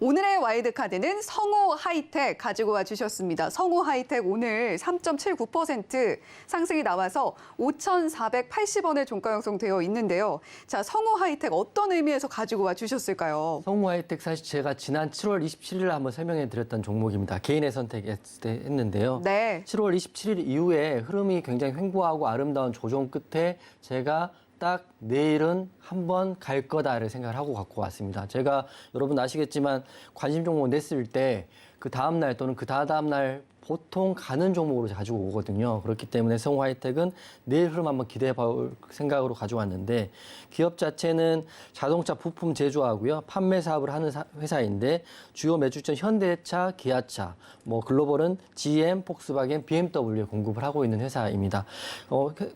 오늘의 와일드카드는 성호 하이텍 가지고 와주셨습니다. 성호 하이텍 오늘 3.79% 상승이 나와서 5,480원에 종가 형성되어 있는데요. 자, 성호 하이텍 어떤 의미에서 가지고 와주셨을까요? 성우 하이텍 사실 제가 지난 7월 27일에 한번 설명해 드렸던 종목입니다. 개인의 선택했는데요. 네. 7월 27일 이후에 흐름이 굉장히 횡보하고 아름다운 조정 끝에 제가 딱 내일은 한번 갈 거다를 생각을 하고 갖고 왔습니다. 제가 여러분 아시겠지만 관심 종목 냈을 때 그 다음날 또는 그 다다음날 보통 가는 종목으로 가지고 오거든요. 그렇기 때문에 성우 하이텍은 내일 흐름 한번 기대해 볼 생각으로 가져왔는데 기업 자체는 자동차 부품 제조하고요. 판매 사업을 하는 회사인데 주요 매출처는 현대차, 기아차, 뭐 글로벌은 GM, 폭스바겐, BMW에 공급을 하고 있는 회사입니다.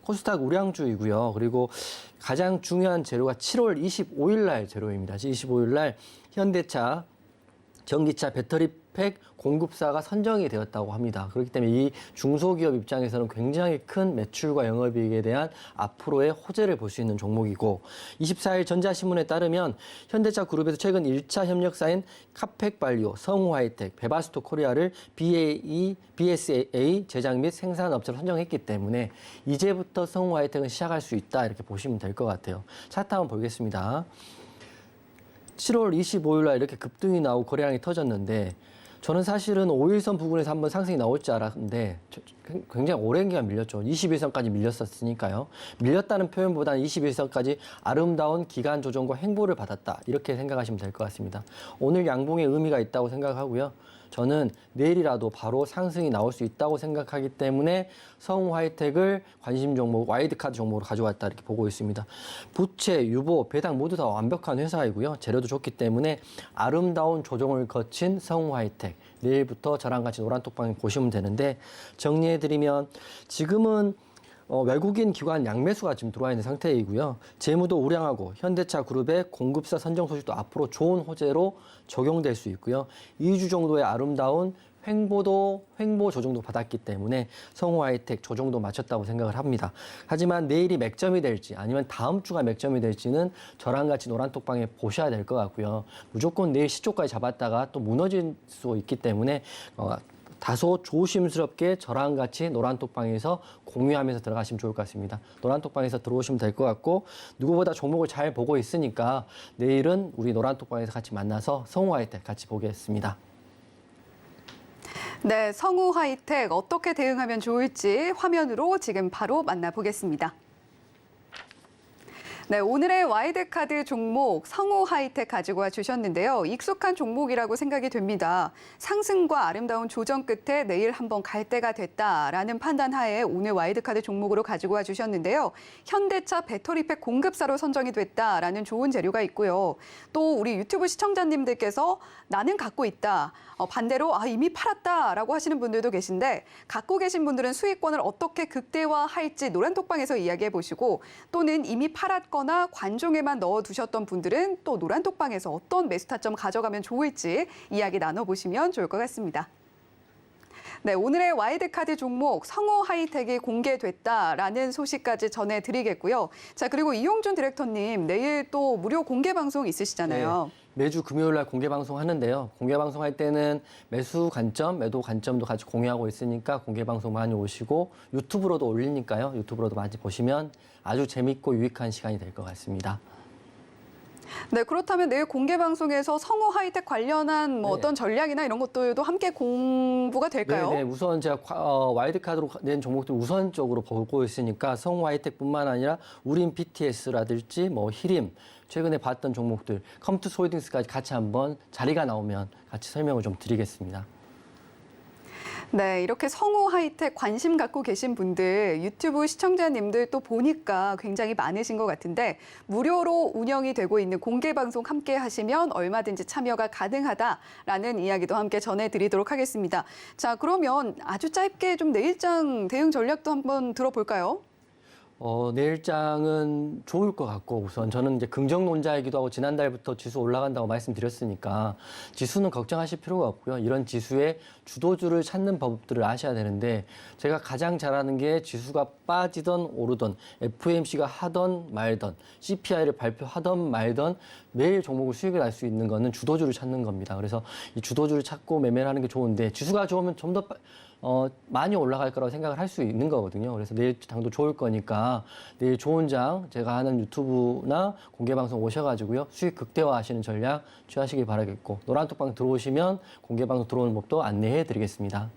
코스닥 우량주이고요. 그리고 가장 중요한 재료가 7월 25일 날 재료입니다. 25일 날 현대차 전기차 배터리팩 공급사가 선정이 되었다고 합니다. 그렇기 때문에 이 중소기업 입장에서는 굉장히 큰 매출과 영업이익에 대한 앞으로의 호재를 볼 수 있는 종목이고 24일 전자신문에 따르면 현대차 그룹에서 최근 1차 협력사인 카펙발리오, 성우하이텍, 베바스토 코리아를 BSA 제작 및 생산업체로 선정했기 때문에 이제부터 성우하이텍은 시작할 수 있다 이렇게 보시면 될 것 같아요. 차트 한번 보겠습니다. 7월 25일 날 이렇게 급등이 나오고 거래량이 터졌는데 저는 사실은 5일선 부근에서 한번 상승이 나올 줄 알았는데 굉장히 오랜 기간 밀렸죠. 21선까지 밀렸었으니까요. 밀렸다는 표현보다는 21선까지 아름다운 기간 조정과 횡보를 받았다. 이렇게 생각하시면 될 것 같습니다. 오늘 양봉의 의미가 있다고 생각하고요. 저는 내일이라도 바로 상승이 나올 수 있다고 생각하기 때문에 성우 하이텍을 관심 종목, 와일드카드 종목으로 가져왔다 이렇게 보고 있습니다. 부채, 유보, 배당 모두 다 완벽한 회사이고요. 재료도 좋기 때문에 아름다운 조정을 거친 성우 하이텍. 내일부터 저랑 같이 노란톡방 보시면 되는데 정리해드리면 지금은 외국인 기관 양매수가 지금 들어와 있는 상태이고요. 재무도 우량하고 현대차 그룹의 공급사 선정 소식도 앞으로 좋은 호재로 적용될 수 있고요. 2주 정도의 아름다운 횡보 조정도 받았기 때문에 성우 하이텍 조정도 마쳤다고 생각을 합니다. 하지만 내일이 맥점이 될지 아니면 다음 주가 맥점이 될지는 저랑 같이 노란톡방에 보셔야 될 것 같고요. 무조건 내일 시초까지 잡았다가 또 무너질 수 있기 때문에 다소 조심스럽게 저랑 같이 노란톡방에서 공유하면서 들어가시면 좋을 것 같습니다. 노란톡방에서 들어오시면 될 것 같고 누구보다 종목을 잘 보고 있으니까 내일은 우리 노란톡방에서 같이 만나서 성우 하이텍 같이 보겠습니다. 네, 성우 하이텍 어떻게 대응하면 좋을지 화면으로 지금 바로 만나보겠습니다. 네, 오늘의 와일드카드 종목 성우 하이텍 가지고 와 주셨는데요. 익숙한 종목이라고 생각이 됩니다. 상승과 아름다운 조정 끝에 내일 한번 갈 때가 됐다라는 판단 하에 오늘 와일드카드 종목으로 가지고 와 주셨는데요. 현대차 배터리팩 공급사로 선정이 됐다라는 좋은 재료가 있고요. 또 우리 유튜브 시청자님들께서 나는 갖고 있다. 반대로 이미 팔았다라고 하시는 분들도 계신데 갖고 계신 분들은 수익권을 어떻게 극대화할지 노란톡방에서 이야기해 보시고 또는 이미 팔았거나 관종에만 넣어두셨던 분들은 또 노란톡방에서 어떤 매수 타점 가져가면 좋을지 이야기 나눠보시면 좋을 것 같습니다. 네, 오늘의 와일드카드 종목 성호 하이텍이 공개됐다라는 소식까지 전해드리겠고요. 자, 그리고 이용준 디렉터님 내일 또 무료 공개 방송 있으시잖아요. 네. 매주 금요일 날 공개 방송 하는데요. 공개 방송 할 때는 매수 관점, 매도 관점도 같이 공유하고 있으니까 공개 방송 많이 오시고 유튜브로도 올리니까요. 유튜브로도 많이 보시면 아주 재밌고 유익한 시간이 될 것 같습니다. 네, 그렇다면 내일 공개 방송에서 성우 하이텍 관련한 뭐 네. 어떤 전략이나 이런 것들도 함께 공부가 될까요? 네, 우선 제가 와일드카드로 낸 종목들 우선적으로 보고 있으니까 성우 하이텍뿐만 아니라 우린 BTS라든지 뭐 히림, 최근에 봤던 종목들, 컴투스 홀딩스까지 같이 한번 자리가 나오면 같이 설명을 좀 드리겠습니다. 네, 이렇게 성우 하이텍 관심 갖고 계신 분들 유튜브 시청자님들 또 보니까 굉장히 많으신 것 같은데 무료로 운영이 되고 있는 공개 방송 함께 하시면 얼마든지 참여가 가능하다라는 이야기도 함께 전해드리도록 하겠습니다. 자, 그러면 아주 짧게 좀 내일장 대응 전략도 한번 들어볼까요? 내일장은 좋을 것 같고 우선 저는 이제 긍정론자이기도 하고 지난달부터 지수 올라간다고 말씀드렸으니까 지수는 걱정하실 필요가 없고요. 이런 지수의 주도주를 찾는 법들을 아셔야 되는데 제가 가장 잘하는 게 지수가 빠지던 오르던 FOMC가 하던 말던 CPI를 발표하던 말던 매일 종목을 수익을 날 수 있는 거는 주도주를 찾는 겁니다. 그래서 이 주도주를 찾고 매매를 하는 게 좋은데 지수가 좋으면 좀 더 많이 올라갈 거라고 생각을 할 수 있는 거거든요. 그래서 내일 장도 좋을 거니까 내일 좋은 장 제가 하는 유튜브나 공개 방송 오셔가지고요. 수익 극대화하시는 전략 취하시길 바라겠고 노란톡방 들어오시면 공개 방송 들어오는 법도 안내해 드리겠습니다.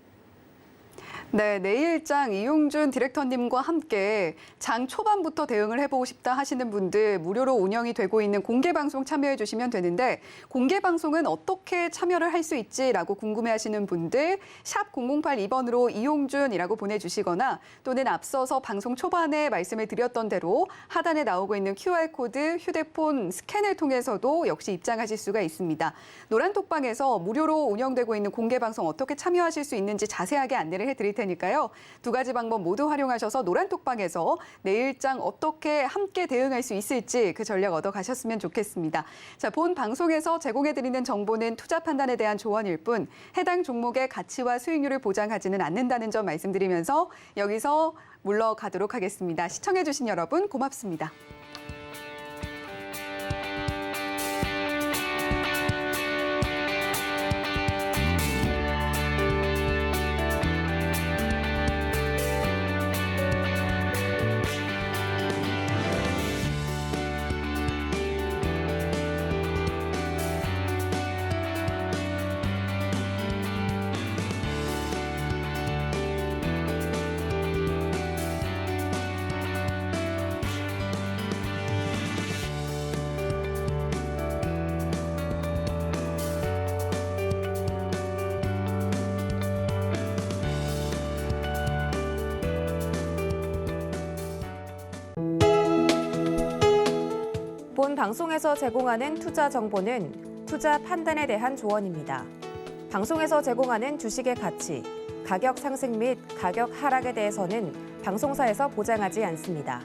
네, 내일장 이용준 디렉터님과 함께 장 초반부터 대응을 해보고 싶다 하시는 분들 무료로 운영이 되고 있는 공개방송 참여해 주시면 되는데 공개방송은 어떻게 참여를 할 수 있지라고 궁금해하시는 분들 샵 0082번으로 이용준이라고 보내주시거나 또는 앞서서 방송 초반에 말씀을 드렸던 대로 하단에 나오고 있는 QR코드 휴대폰 스캔을 통해서도 역시 입장하실 수가 있습니다. 노란톡방에서 무료로 운영되고 있는 공개방송 어떻게 참여하실 수 있는지 자세하게 안내를 해드릴 테니까요. 두 가지 방법 모두 활용하셔서 노란톡방에서 내일장 어떻게 함께 대응할 수 있을지 그 전략 얻어 가셨으면 좋겠습니다. 자, 본 방송에서 제공해드리는 정보는 투자 판단에 대한 조언일 뿐 해당 종목의 가치와 수익률을 보장하지는 않는다는 점 말씀드리면서 여기서 물러가도록 하겠습니다. 시청해주신 여러분 고맙습니다. 본 방송에서 제공하는 투자 정보는 투자 판단에 대한 조언입니다. 방송에서 제공하는 주식의 가치, 가격 상승 및 가격 하락에 대해서는 방송사에서 보장하지 않습니다.